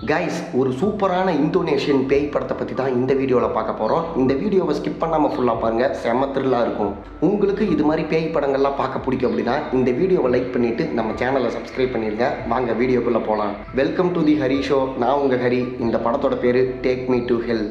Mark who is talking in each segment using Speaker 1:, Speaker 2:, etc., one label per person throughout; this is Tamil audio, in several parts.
Speaker 1: கைஸ், ஒரு சூப்பரான இந்தோனேஷியன் பேய் படத்தை பற்றி தான் இந்த வீடியோவில் பார்க்க போகிறோம். இந்த வீடியோவை ஸ்கிப் பண்ணாமல் ஃபுல்லாக பாருங்கள், செம த்ரில்லாக இருக்கும். உங்களுக்கு இது மாதிரி பேய் படங்கள்லாம் பார்க்க பிடிக்கும் அப்படின்னா இந்த வீடியோவை லைக் பண்ணிவிட்டு நம்ம சேனலை சப்ஸ்கிரைப் பண்ணிடுங்க. வாங்க வீடியோக்குள்ளே போகலாம். Welcome to the Hari show. நான் உங்கள் ஹரி. இந்த படத்தோட பேர் டேக் மீ டு ஹெல்.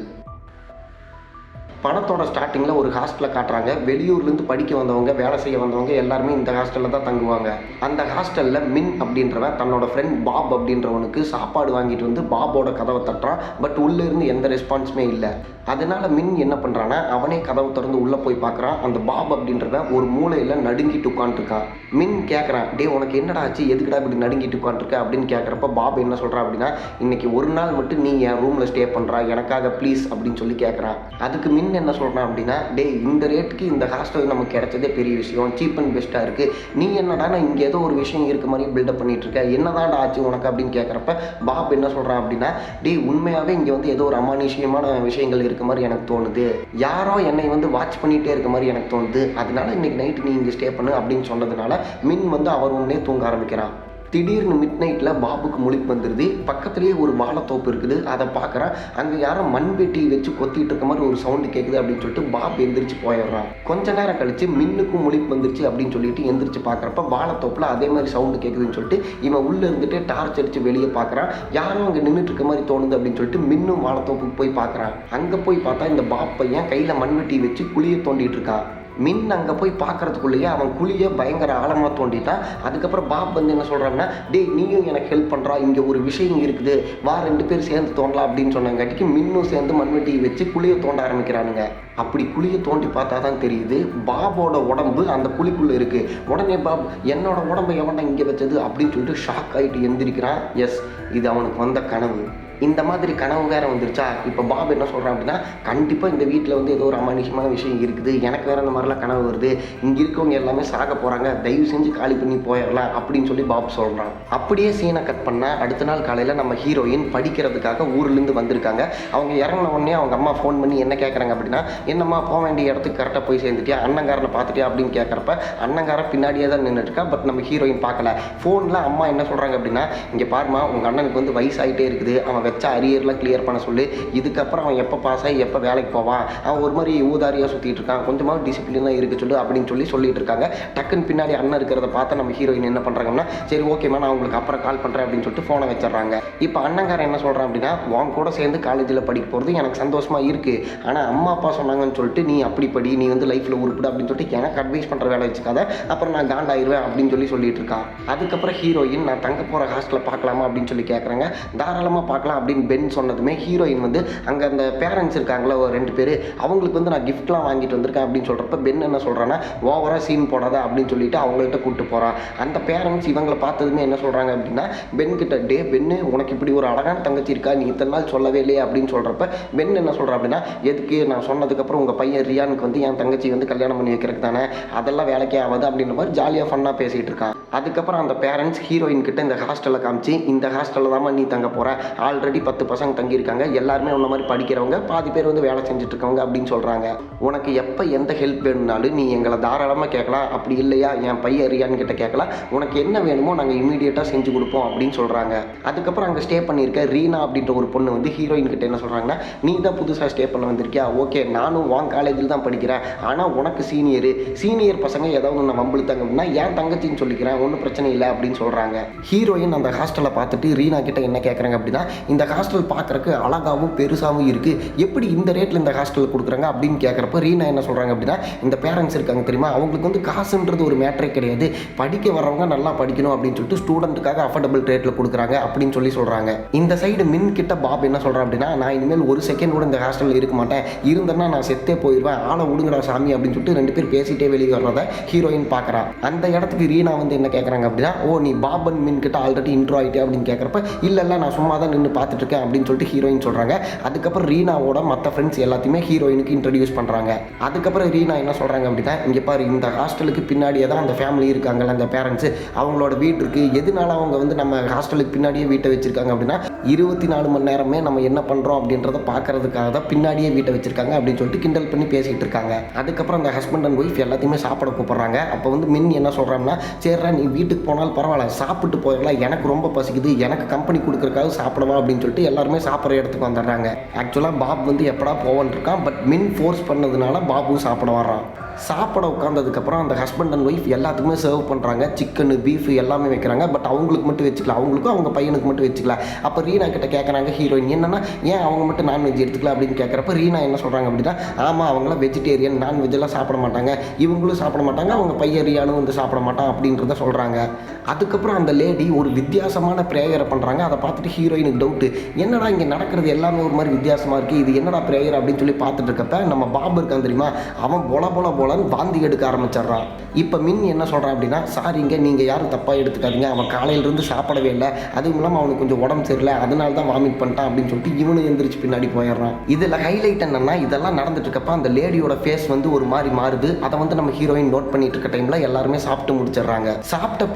Speaker 1: படத்தோட ஸ்டார்டிங்கில் ஒரு ஹாஸ்டலில் காட்டுறாங்க. வெளியூர்லேருந்து படிக்க வந்தவங்க, வேலை செய்ய வந்தவங்க எல்லாருமே இந்த ஹாஸ்டலில் தான் தங்குவாங்க. அந்த ஹாஸ்டலில் மின் அப்படின்றவன் தன்னோட ஃப்ரெண்ட் பாப் அப்படின்றவனுக்கு சாப்பாடு வாங்கிட்டு வந்து பாபோட கதவை தட்டுறான். பட் உள்ளே இருந்து எந்த ரெஸ்பான்ஸுமே இல்லை. அதனால மின் என்ன பண்ணுறான்னா அவனே கதவை திறந்து உள்ளே போய் பார்க்குறான். அந்த பாப் அப்படின்றவன் ஒரு மூலையில் நடுங்கிட்டு உட்காந்துருக்கான். மின் கேட்குறான், டே உனக்கு என்னடா ஆச்சு, எதுக்குடா இப்படி நடுங்கிட்டு உட்காந்துருக்க அப்படின்னு கேட்குறப்ப பாப் என்ன சொல்கிறான் அப்படின்னா, இன்னைக்கு ஒரு நாள் மட்டும் நீ என் ரூமில் ஸ்டே பண்ணுறா, எனக்காக ப்ளீஸ் அப்படின்னு சொல்லி கேட்குறான். அதுக்கு மின் என்ன சொல்கிறான் அப்படின்னா, டே இந்த ரேட்டுக்கு இந்த ஹாஸ்டல் நமக்கு கிடைச்சதே பெரிய விஷயம், சீப் அண்ட் பெஸ்ட்டாக இருக்குது, நீ என்னடா நான் இங்கே ஏதோ ஒரு விஷயம் இருக்க மாதிரி பில்டப் பண்ணிட்டு இருக்க, என்னதான் ஆச்சு உனக்கு அப்படின்னு கேட்குறப்ப பாப் என்ன சொல்கிறான் அப்படின்னா, டே உண்மையாகவே இங்கே வந்து ஏதோ ஒரு அமானுஷ்யமான விஷயங்கள் இருக்க மாதிரி எனக்கு தோணுது, யாரோ என்னை வந்து வாட்ச் பண்ணிகிட்டே இருக்க மாதிரி எனக்கு தோணுது, அதனால இன்னைக்கு நைட்டு நீ இங்கே ஸ்டே பண்ணு அப்படின்னு சொன்னதுனால மின் வந்து அவர் உடனே தூங்க ஆரம்பிக்கிறான். திடீர்னு மிட் நைட்டில் பாபுக்கு முழிப்பு வந்துடுது. பக்கத்துலேயே ஒரு வாழைத்தோப்பு இருக்குது, அதை பார்க்குறான். அங்கே யாரோ மண்வெட்டி வச்சு கொத்திட்டு இருக்க மாதிரி ஒரு சவுண்டு கேட்குது அப்படின்னு சொல்லிட்டு பாப் எந்திரிச்சு போயிடுறான். கொஞ்ச நேரம் கழிச்சு மின்னுக்கும் முழிப்பு வந்துருச்சு அப்படின்னு சொல்லிட்டு எந்திரிச்சு பார்க்குறப்ப வாழைத்தோப்பில் அதே மாதிரி சவுண்டு கேட்குதுன்னு சொல்லிட்டு இவன் உள்ளே இருந்துட்டு டார்ச் அடித்து வெளியே பார்க்குறான். யாரும் அங்கே நின்றுட்டு இருக்க மாதிரி தோணுது அப்படின்னு சொல்லிட்டு மின்னும் வாழைத்தோப்புக்கு போய் பார்க்குறான். அங்கே போய் பார்த்தா இந்த பாப் பையன் கையில் மண்வெட்டி வச்சு குழியை தோண்டிட்டு இருக்கான். மின் அங்கே போய் பார்க்குறதுக்குள்ளேயே அவன் குழியை பயங்கர ஆழமாக தோண்டிட்டான். அதுக்கப்புறம் பாப் வந்து என்ன சொல்கிறாங்கன்னா, டே நீயும் எனக்கு ஹெல்ப் பண்ணுறா, இங்கே ஒரு விஷயம் இருக்குது, வா 2 பேர் சேர்ந்து தோண்டலாம் அப்படின்னு சொன்னாங்காட்டிக்கு மின்னும் சேர்ந்து மண்வெட்டியை வச்சு குழியை தோண்ட ஆரம்பிக்கிறானுங்க. அப்படி குழியை தோண்டி பார்த்தா தான் தெரியுது பாபோட உடம்பு அந்த குழிக்குள்ளே இருக்குது. உடனே பாப் என்னோட உடம்பை எவன்டா இங்கே வச்சது அப்படின்னு சொல்லிட்டு ஷாக் ஆகிட்டு எந்திரிக்கிறான். எஸ், இது அவனுக்கு வந்த கனவு. இந்த மாதிரி கனவு வேறு வந்துருச்சா. இப்போ பாப் என்ன சொல்கிறான் அப்படின்னா, கண்டிப்பாக இந்த வீட்டில் வந்து ஏதோ ஒரு அமானுஷ்யமான விஷயம் இருக்குது, எனக்கு வேறு அந்த மாதிரிலாம் கனவு வருது, இங்கே இருக்கவங்க எல்லாமே சாக போகிறாங்க, தயவு செஞ்சு காலி பண்ணி போயிடலாம் அப்படின்னு சொல்லி பாப் சொல்கிறான். அப்படியே சீனை கட் பண்ணால் அடுத்த நாள் காலையில் நம்ம ஹீரோயின் படிக்கிறதுக்காக ஊர்லேருந்து வந்திருக்காங்க. அவங்க இறங்கின உடனே அவங்க அம்மா ஃபோன் பண்ணி என்ன கேட்குறாங்க அப்படின்னா, என்னம்மா போக வேண்டிய இடத்துக்கு கரெக்டாக போய் சேர்ந்துட்டியா, அண்ணங்காரனை பார்த்துட்டியா அப்படின்னு கேட்குறப்ப அண்ணங்காரன் பின்னாடியே தான் நின்றுட்டுருக்கா. பட் நம்ம ஹீரோயின் பார்க்கல. ஃபோனில் அம்மா என்ன சொல்கிறாங்க அப்படின்னா, இங்கே பாருமா உங்கள் அண்ணனுக்கு வந்து வயசாகிட்டே இருக்குது, அவன் வச்ச அரியர்லாம் கிளியர் பண்ண சொல்லு, இதுக்கப்புறம் அவன் எப்போ பாஸ் ஆகி எப்போ வேலைக்கு போவான், அவன் ஒரு மாதிரி ஊதாரியாக சுற்றிட்டு இருக்கான், கொஞ்சமாக டிசிப்ளினாக இருக்க சொல்லு அப்படின்னு சொல்லிட்டு இருக்காங்க. டக்குன்னு பின்னாடி அண்ணன் இருக்கிறத பார்த்து நம்ம ஹீரோயின் என்ன பண்ணுறாங்கன்னா, சரி ஓகேம்மா நான் உங்களுக்கு அப்புறம் கால் பண்ணுறேன் அப்படின்னு சொல்லிட்டு ஃபோனை வச்சிடறாங்க. இப்போ அண்ணங்காரன் என்ன சொல்கிறான் அப்படின்னா, உன் கூட சேர்ந்து காலேஜில் படிக்க போகிறது எனக்கு சந்தோஷமாக இருக்குது, ஆனால் அம்மா அப்பா சொன்னாங்கன்னு சொல்லிட்டு நீ அப்படி படி, நீ வந்து லைஃப்பில் உருப்பிடு அப்படின்னு சொல்லிட்டு எனக்கு அட்வைஸ் பண்ணுற வேலை வச்சுக்காத, அப்புறம் நான் காண்டாயிருவேன் அப்படின்னு சொல்லிட்டு இருக்கான். அதுக்கப்புறம் ஹீரோயின் நான் தங்க போகிற ஹாஸ்டலில் பார்க்கலாமா அப்படின்னு சொல்லி கேட்குறாங்க. தாராளமாக பார்க்கலாம் அப்படின்னு பென் சொன்னதுமே ஹீரோயின் வந்து அங்கே அந்த பேரண்ட்ஸ் இருக்காங்களா ஒரு 2 பேர், அவங்களுக்கு வந்து நான் கிஃப்ட்லாம் வாங்கிட்டு வந்திருக்கேன் அப்படின்னு சொல்கிறப்ப பென் என்ன சொல்கிறான்னா, ஓவராக சீன் போடாத அப்படின்னு சொல்லிட்டு அவங்கள்ட்ட கூப்பிட்டு போகிறான். அந்த பேரண்ட்ஸ் இவங்களை பார்த்ததுமே என்ன சொல்கிறாங்க அப்படின்னா, பென் கிட்ட, டே பென்னு உனக்கு இப்படி ஒரு அழகான தங்கச்சி இருக்கா, நீ இத்தனை நாள் சொல்லவே இல்லையே அப்படின்னு சொல்கிறப்ப பென் என்ன சொல்கிறா அப்படின்னா, எதுக்கு நான் சொன்னதுக்கப்புறம் உங்கள் பையன் ரியானுக்கு வந்து என் தங்கச்சி வந்து கல்யாணம் பண்ணி வைக்கிறதுக்கு தானே, அதெல்லாம் வேலைக்கே ஆகாது அப்படின்ற மாதிரி ஜாலியாக ஃபன்னாக பேசிகிட்டு இருக்கான். அதுக்கப்புறம் அந்த பேரண்ட்ஸ் ஹீரோயின் கிட்ட இந்த ஹாஸ்டலில் காமிச்சு, இந்த ஹாஸ்டலில் தான் நீ தங்க போகிற, ஆல்ரெடி 10 பசங்க தங்கியிருக்காங்க, எல்லாருமே உன்ன மாதிரி படிக்கிறவங்க, பாதி பேர் வந்து வேலை செஞ்சுட்டு இருக்கவங்க அப்படின்னு சொல்கிறாங்க. உனக்கு எப்போ எந்த ஹெல்ப் வேணும்னாலும் நீ எங்களை தாராளமாக கேட்கலாம், அப்படி இல்லையா என் பையன் ரியான் கிட்ட கேட்கலாம், உனக்கு என்ன வேணுமோ நாங்கள் இமீடியட்டாக செஞ்சு கொடுப்போம் அப்படின்னு சொல்கிறாங்க. அதுக்கப்புறம் அங்கே ஸ்டே பண்ணியிருக்க ரீனா அப்படின்ற ஒரு பொண்ணு வந்து ஹீரோயின் கிட்ட என்ன சொல்கிறாங்கன்னா, நீ தான் புதுசாக ஸ்டே பண்ண வந்திருக்கியா, ஓகே நானும் உன் காலேஜில் தான் படிக்கிறேன், ஆனால் உனக்கு சீனியர் பசங்க ஏதாவது ஒன்று வம்பிழுத்தாங்க அப்படின்னா என் தங்கச்சின்னு சொல்லிக்கிறேன், ஒன்றும் பிரச்சனை இல்லை அப்படின்னு சொல்கிறாங்க. ஹீரோயின் அந்த ஹாஸ்டலை பார்த்துட்டு ரீனா கிட்ட என்ன கேட்குறாங்க அப்படின்னா, இந்த ஹாஸ்டல் பார்க்குறக்கு அழகாகவும் பெருசாகவும் இருக்குது, எப்படி இந்த ரேட்டில் இந்த ஹாஸ்டலில் கொடுக்குறாங்க அப்படின்னு கேட்குறப்ப ரீனா என்ன சொல்கிறாங்க அப்படின்னா, இந்த பேரண்ட்ஸ் இருக்காங்க தெரியுமா, அவங்களுக்கு வந்து காசுன்றது ஒரு மேட்டரே கிடையாது, படிக்க வரவங்க நல்லா படிக்கணும் அப்படின்னு சொல்லிட்டு ஸ்டூடெண்ட்டுக்காக அஃபோர்டபுள் ரேட்டில் கொடுக்குறாங்க அப்படின்னு சொல்கிறாங்க. இந்த சைடு மின் கிட்ட பாப் என்ன சொல்கிறான் அப்படின்னா, நான் இனிமேல் ஒரு செகண்ட் கூட இந்த ஹாஸ்டலில் இருக்க மாட்டேன், இருந்தேன்னா நான் செத்தே போயிடுவேன், ஆளை விடுங்கடா சாமி அப்படின்னு சொல்லிட்டு 2 பேர் பேசிட்டே வெளியே வர்றத ஹீரோயின் பார்க்குறான். அந்த இடத்துக்கு ரீனா வந்து என்ன கேட்குறாங்க அப்படின்னா, ஓ நீ பாப் அண்ட் மின் கிட்ட ஆல்ரெடி இன்ட்ரோ ஆகிட்டே அப்படின்னு கேட்குறப்ப இல்லை நான் சும்மா தான் நின்று பார்த்துட்டு இருக்கேன் அப்படின்னு சொல்லிட்டு ஹீரோயின் சொல்கிறாங்க. அதுக்கப்புறம் ரீனாவோட மற்ற ஃப்ரெண்ட்ஸ் எல்லாத்தையுமே ஹீரோயினுக்கு இன்ட்ரடியூஸ் பண்ணுறாங்க. அதுக்கப்புறம் ரீனா என்ன சொல்கிறாங்க அப்படின்னா, இங்கே பாரு இந்த ஹாஸ்டலுக்கு பின்னாடியே தான் அந்த ஃபேமிலி இருக்காங்கல்ல, அந்த பேரண்ட்ஸ் அவங்களோட வீடு இருக்குது, எதனால அவங்க வந்து நம்ம ஹாஸ்டலுக்கு பின்னாடியே வீட்டை வச்சுருக்காங்க அப்படின்னா 24 மணி நேரமே நம்ம என்ன பண்ணுறோம் அப்படின்றத பார்க்கறதுக்காக தான் பின்னாடியே வீட்டை வச்சுருக்காங்க அப்படின்னு சொல்லிட்டு கிண்டல் பண்ணி பேசிகிட்டு இருக்காங்க. அதுக்கப்புறம் அந்த ஹஸ்பண்ட் அண்ட் ஒய்ஃப் எல்லாத்தையுமே சாப்பிட கூப்பிட்றாங்க. அப்போ வந்து மின் என்ன சொல்கிறாங்கன்னா, சரிடா நீ வீட்டுக்கு போனாலும் பரவாயில்ல, சாப்பிட்டு போயிடலாம், எனக்கு ரொம்ப பசிக்குது, எனக்கு கம்பெனி கொடுக்குறக்காக சாப்பிடவா அப்படின்னு அப்படின்னு சொல்லிட்டு எல்லாருமே சாப்பிட்ற இடத்துக்கு வந்துடுறாங்க. ஆக்சுவலாக பாப் வந்து எப்படா போவான்னு இருக்கான். பட் மின் ஃபோர்ஸ் பண்ணதுனால பாபும் சாப்பிட வர்றான். சாப்பிட உட்காந்ததுக்கப்புறம் அந்த ஹஸ்பண்ட் அண்ட் ஒய்ஃப் எல்லாத்துக்குமே சர்வ் பண்ணுறாங்க. சிக்கனு பீஃப் எல்லாமே வைக்கிறாங்க. பட் அவங்களுக்கு மட்டும் வச்சுக்கல, அவங்களுக்கும் அவங்க பையனுக்கு மட்டும் வச்சுக்கல. அப்போ ரீனா கிட்ட கேட்குறாங்க ஹீரோயின், என்னன்னா ஏன் அவங்க மட்டும் நான்வெஜ் எடுத்துக்கல அப்படின்னு கேட்குறப்ப ரீனா என்ன சொல்கிறாங்க அப்படின்னா, ஆமாம் அவங்களாம் வெஜிடேரியன், நான்வெஜ்ஜெல்லாம் சாப்பிட மாட்டாங்க, இவங்களும் சாப்பிட மாட்டாங்க, அவங்க பையன் ரியானும் வந்து சாப்பிட மாட்டான் அப்படின்றத சொல்கிறாங்க. அதுக்கப்புறம் அந்த லேடி ஒரு வித்தியாசமான ப்ரேயரை பண்ணுறாங்க. அதை பார்த்துட்டு ஹீரோயினுக்கு டவுட்டு, என்னடா இங்கே நடக்கிறது எல்லாமே ஒரு மாதிரி வித்தியாசமாக இருக்குது, இது என்னடா ப்ரேயர் அப்படின்னு சொல்லி பார்த்துட்டு இருக்கப்ப நம்ம பாபு இருக்கான் தெரியுமா, அவன் போலன்னு வாந்தி எடுக்க ஆரம்பிச்சிட்றான். இப்போ மின் என்ன சொல்கிறான் அப்படின்னா, சாரிங்க நீங்கள் யாரும் தப்பாக எடுத்துக்காதீங்க, அவன் காலையிலேருந்து சாப்பிடவே இல்லை, அதுவும் இல்லாமல் அவனுக்கு கொஞ்சம் உடம்பு சரியில்லை, அதனால தான் வாமிட் பண்ணிட்டான் அப்படின்னு சொல்லிட்டு இவனு எந்திரிச்சு பின்னாடி போயிடுறான். இதில் ஹைலைட் என்னன்னா, இதெல்லாம் நடந்துட்டு இருக்கப்ப அந்த லேடியோட ஃபேஸ் வந்து ஒரு மாதிரி மாறுது. அதை வந்து நம்ம ஹீரோயின் நோட் பண்ணிட்டு இருக்க டைமில் எல்லாருமே சாப்பிட்டு முடிச்சிடுறாங்க. சாப்பிட்ட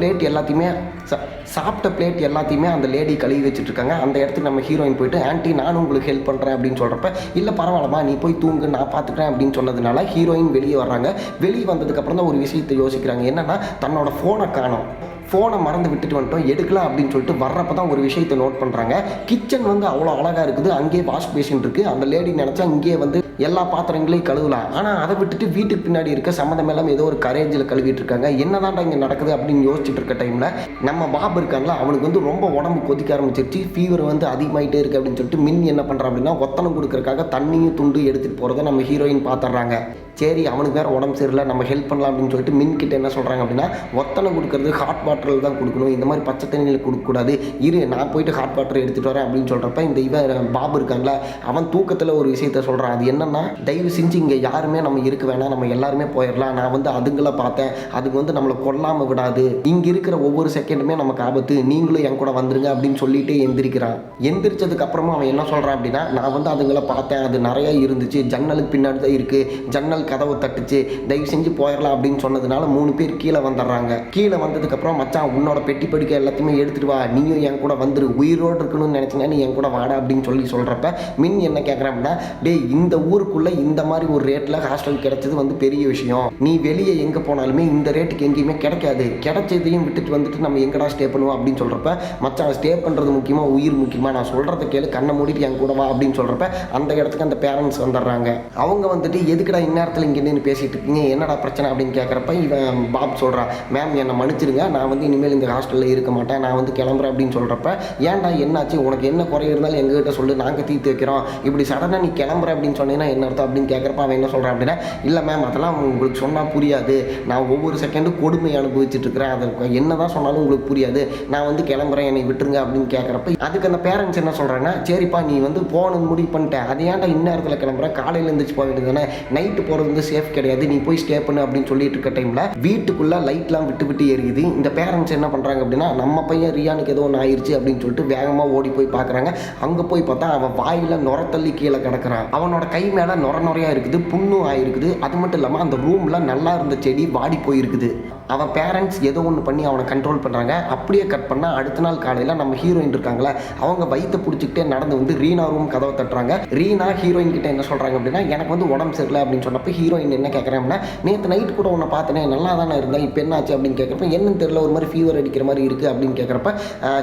Speaker 1: பிளேட் எல்லாத்தையுமே அந்த லேடி கழுவி வச்சுட்டு இருக்காங்க. அந்த இடத்துக்கு நம்ம ஹீரோயின் போயிட்டு, ஆன்ட்டி நானும் உங்களுக்கு ஹெல்ப் பண்ணுறேன் அப்படின்னு சொல்கிறப்ப, இல்லை பரவாயில்லமா நீ போய் தூங்கு நான் பார்த்துக்கிறேன் அப்படின்னு சொன்னதுனால ஹீரோயின் வெளியே வர்றாங்க. வெளியே வந்ததுக்கப்புறம் தான் ஒரு விஷயத்தை யோசிக்கிறாங்க. என்னன்னா, தன்னோட ஃபோனை காணோம், ஃபோனை மறந்து விட்டுட்டு வந்துட்டோம், எடுக்கலாம் அப்படின்னு சொல்லிட்டு வர்றப்ப தான் ஒரு விஷயத்தை நோட் பண்ணுறாங்க. கிச்சன் வந்து அவ்வளோ அழகாக இருக்குது, அங்கேயே வாஷ் பேஷன் இருக்குது. அந்த லேடி நினச்சா இங்கேயே வந்து எல்லா பாத்திரங்களையும் கழுவலாம். ஆனால் அதை விட்டுட்டு வீட்டுக்கு பின்னாடி இருக்க சம்மந்தம் எல்லாம் ஏதோ ஒரு கரேஜில் கழுவிட்டு இருக்காங்க. என்னதான்டா இங்கே நடக்குது அப்படின்னு யோசிச்சுட்டு இருக்க டைமில் நம்ம பாபு இருக்காங்களா, அவனுக்கு வந்து ரொம்ப உடம்பு கொதிக்க ஆரம்பிச்சிருச்சு, ஃபீவர் வந்து அதிகமாகிட்டே இருக்குது அப்படின்னு சொல்லிட்டு மின் என்ன பண்ணுறான் அப்படின்னா, ஒத்தனம் கொடுக்கறதுக்காக தண்ணியும் துண்டு எடுத்துகிட்டு போகிறத நம்ம ஹீரோயின் பார்த்துட்றாங்க. சரி அவனுக்கு வேறு உடம்பு சரியில்லை, நம்ம ஹெல்ப் பண்ணலாம் அப்படின்னு சொல்லிட்டு மின் கிட்ட என்ன சொல்கிறாங்க அப்படின்னா, ஒத்தனை கொடுக்கறது ஹாட் வாட்டரில் தான் கொடுக்கணும், இந்த மாதிரி பச்சை தண்ணியில் கொடுக்கக்கூடாது, இரு நான் போயிட்டு ஹாட் வாட்டர் எடுத்துகிட்டு வரேன் அப்படின்னு சொல்கிறப்ப இந்த இவன் பாபு இருக்காங்களா, அவன் தூக்கத்தில் ஒரு விஷயத்த சொல்கிறான். அது என்னன்னா, தயவு செஞ்சு இங்கே யாருமே நம்ம இருக்க வேணாம், நம்ம எல்லாருமே போயிடலாம், நான் வந்து அதுங்களை பார்த்தேன், அதுக்கு வந்து நம்மளை கொல்லாமல் விடாது, இங்கே இருக்கிற ஒவ்வொரு செகண்டுமே நமக்கு ஆபத்து, நீங்களும் என் கூட வந்துருங்க அப்படின்னு சொல்லிட்டு எந்திரிக்கிறான். எந்திரிச்சதுக்கு அப்புறமா அவன் என்ன சொல்கிறான் அப்படின்னா, நான் வந்து அதுங்களை பார்த்தேன், அது நிறைய இருந்துச்சு, ஜன்னலுக்கு பின்னாடி தான் இருக்குது, ஜன்னல் கதவு தட்டுச்சு, தயவு செஞ்சு போயிடலாம் அப்படின்னு சொன்னதுனால 3 பேர் கீழே வந்துடுறாங்க. கீழே வந்ததுக்கப்புறம், மச்சான் உன்னோட பெட்டி படுக்கை எல்லாத்தையுமே எடுத்துட்டு வா, நீயும் என் கூட வந்துரு, உயிரோடு இருக்கணும்னு நினச்சினா நீ என் கூட வாடா அப்படின்னு சொல்கிறப்ப மின் என்ன கேட்குறாங்கன்னா, டேய் இந்த ஊருக்குள்ளே இந்த மாதிரி ஒரு ரேட்டில் ஹாஸ்டல் கிடைச்சது வந்து பெரிய விஷயம், நீ வெளியே எங்கே போனாலுமே இந்த ரேட்டுக்கு எங்கேயுமே கிடைக்காது, கிடைச்சதையும் விட்டுட்டு வந்துட்டு நம்ம எங்கடா ஸ்டே பண்ணுவோம் அப்படின்னு சொல்கிறப்ப, மச்சான் ஸ்டே பண்ணுறது முக்கியமா உயிர் முக்கியமா, நான் சொல்கிறத கேளு, கண்ணை மூடிட்டு என் கூட வா அப்படின்னு சொல்கிறப்ப அந்த இடத்துக்கு அந்த பேரண்ட்ஸ் வந்துடுறாங்க. அவங்க வந்துட்டு எதுக்குடா இந்நேரத்தில் இங்கே நின்று பேசிகிட்டு இருக்கீங்க, என்னடா பிரச்சனை அப்படின்னு கேட்குறப்ப இவன் பாப் சொல்கிறான், மேம் என்னை மன்னிச்சிருங்க, நான் வந்து இனிமேல் இந்த ஹாஸ்டலில் இருக்க மாட்டேன், நான் வந்து கிளம்புறேன் அப்படின்னு சொல்கிறப்ப, ஏன்டா என்னாச்சு, உனக்கு என்ன குறை இருந்தாலும் எங்ககிட்ட சொல்லு, நாங்கள் தீர்த்து வைக்கிறோம், இப்படி சடனாக நீ கிளம்புற அப்படின்னு சொன்னீங்கன்னா என்ன அர்த்தம் அப்படின்னு கேட்குறப்ப அவன் என்ன சொல்கிறான் அப்படின்னா, இல்லை மேம் அதெல்லாம் உங்களுக்கு சொன்னால் புரியாது, நான் ஒவ்வொரு செகண்டும் கொடுமை அனுபவிச்சுட்டு இருக்கிறேன், அது என்ன தான் சொன்னாலும் உங்களுக்கு புரியாது, நான் வந்து கிளம்புறேன் என்னை விட்டுருங்க அப்படின்னு கேட்குறப்ப அதுக்கு அந்த பேரண்ட்ஸ் என்ன சொல்கிறாங்கன்னா, சரிப்பா நீ வந்து போகணுன்னு முடிவு பண்ணிட்டேன், அது ஏன்டா இந்நேரத்தில் கிளம்புற, காலையில் எழுந்திரிச்சு போக வேண்டியது தானே, நைட்டு போகிறது வந்து சேஃப் கிடையாது, நீ போய் ஸ்டே பண்ணு அப்படின்னு சொல்லிட்டு இருக்க டைமில் வீட்டுக்குள்ளே லைட்லாம் விட்டு எரியுது. இந்த பேரண்ட்ஸ் என்ன பண்ணுறாங்க அப்படின்னா, நம்ம பையன் ரியானுக்கு ஏதோ ஒன்று ஆயிடுச்சு அப்படின்னு சொல்லிட்டு வேகமாக ஓடி போய் பார்க்குறாங்க. அங்கே போய் பார்த்தா அவன் வாயில் நுரத்தள்ளி கீழே கிடக்கிறான். அவனோட கை மேலே நுரையா இருக்குது, புண்ணும் ஆயிருக்குது. அது மட்டும் இல்லாமல் அந்த ரூமில் நல்லா இருந்த செடி வாடி போயிருக்குது. அவன் பேரண்ட்ஸ் ஏதோ ஒன்று பண்ணி அவனை கண்ட்ரோல் பண்ணுறாங்க. அப்படியே கட் பண்ணால் அடுத்த நாள் காலையில் நம்ம ஹீரோயின் இருக்காங்களே, அவங்க வயிற்று பிடிச்சிக்கிட்டே நடந்து வந்து ரீனா ரூம் கதவை தட்டுறாங்க. ரீனா ஹீரோயின் கிட்ட என்ன சொல்கிறாங்க அப்படின்னா, எனக்கு வந்து உடம்பு சரியில்லை அப்படின்னு சொன்னப்போ ஹீரோயின் என்ன கேட்குறேன்னா, நேற்று நைட்டு கூட உன்னை பார்த்தனே நல்லா தானே இருந்தேன், இப்போ என்னாச்சு அப்படின்னு கேட்குறப்ப, என்னன்னு தெரியல ஒரு மாதிரி ஃபீவர் அடிக்கிற மாதிரி இருக்குது அப்படின்னு கேட்குறப்ப,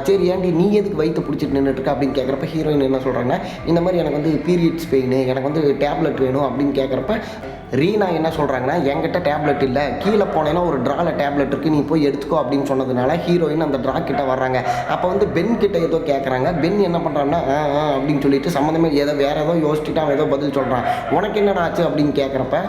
Speaker 1: சரி ஏன்டி நீ எதுக்கு வயிற்று பிடிச்சிட்டு நின்றுட்டுருக்க அப்படின்னு கேட்குறப்ப ஹீரோயின் என்ன சொல்கிறாங்கன்னா, இந்த மாதிரி எனக்கு வந்து பீரியட்ஸ் பெயின், எனக்கு வந்து டேப்லெட் வேணும் அப்படின்னு கேட்குறப்ப ரீனா என்ன சொல்கிறாங்கன்னா, என்கிட்ட டேப்லெட் இல்லை, கீழே போனேன்னா ஒரு ட்ராவில் டேப்லெட் இருக்குது, நீ போய் எடுத்துக்கோ அப்படின்னு சொன்னதுனால ஹீரோயின் அந்த ட்ரா கிட்ட வர்றாங்க. அப்போ வந்து பென் கிட்ட ஏதோ கேட்குறாங்க. பென் என்ன பண்ணுறான்னா அப்படின்னு சொல்லிட்டு சம்மந்தமே வேறு ஏதோ யோசிச்சுட்டு அவன் ஏதோ பதில் சொல்கிறான். உனக்கு என்னடா ஆச்சு அப்படின்னு கேட்குறப்ப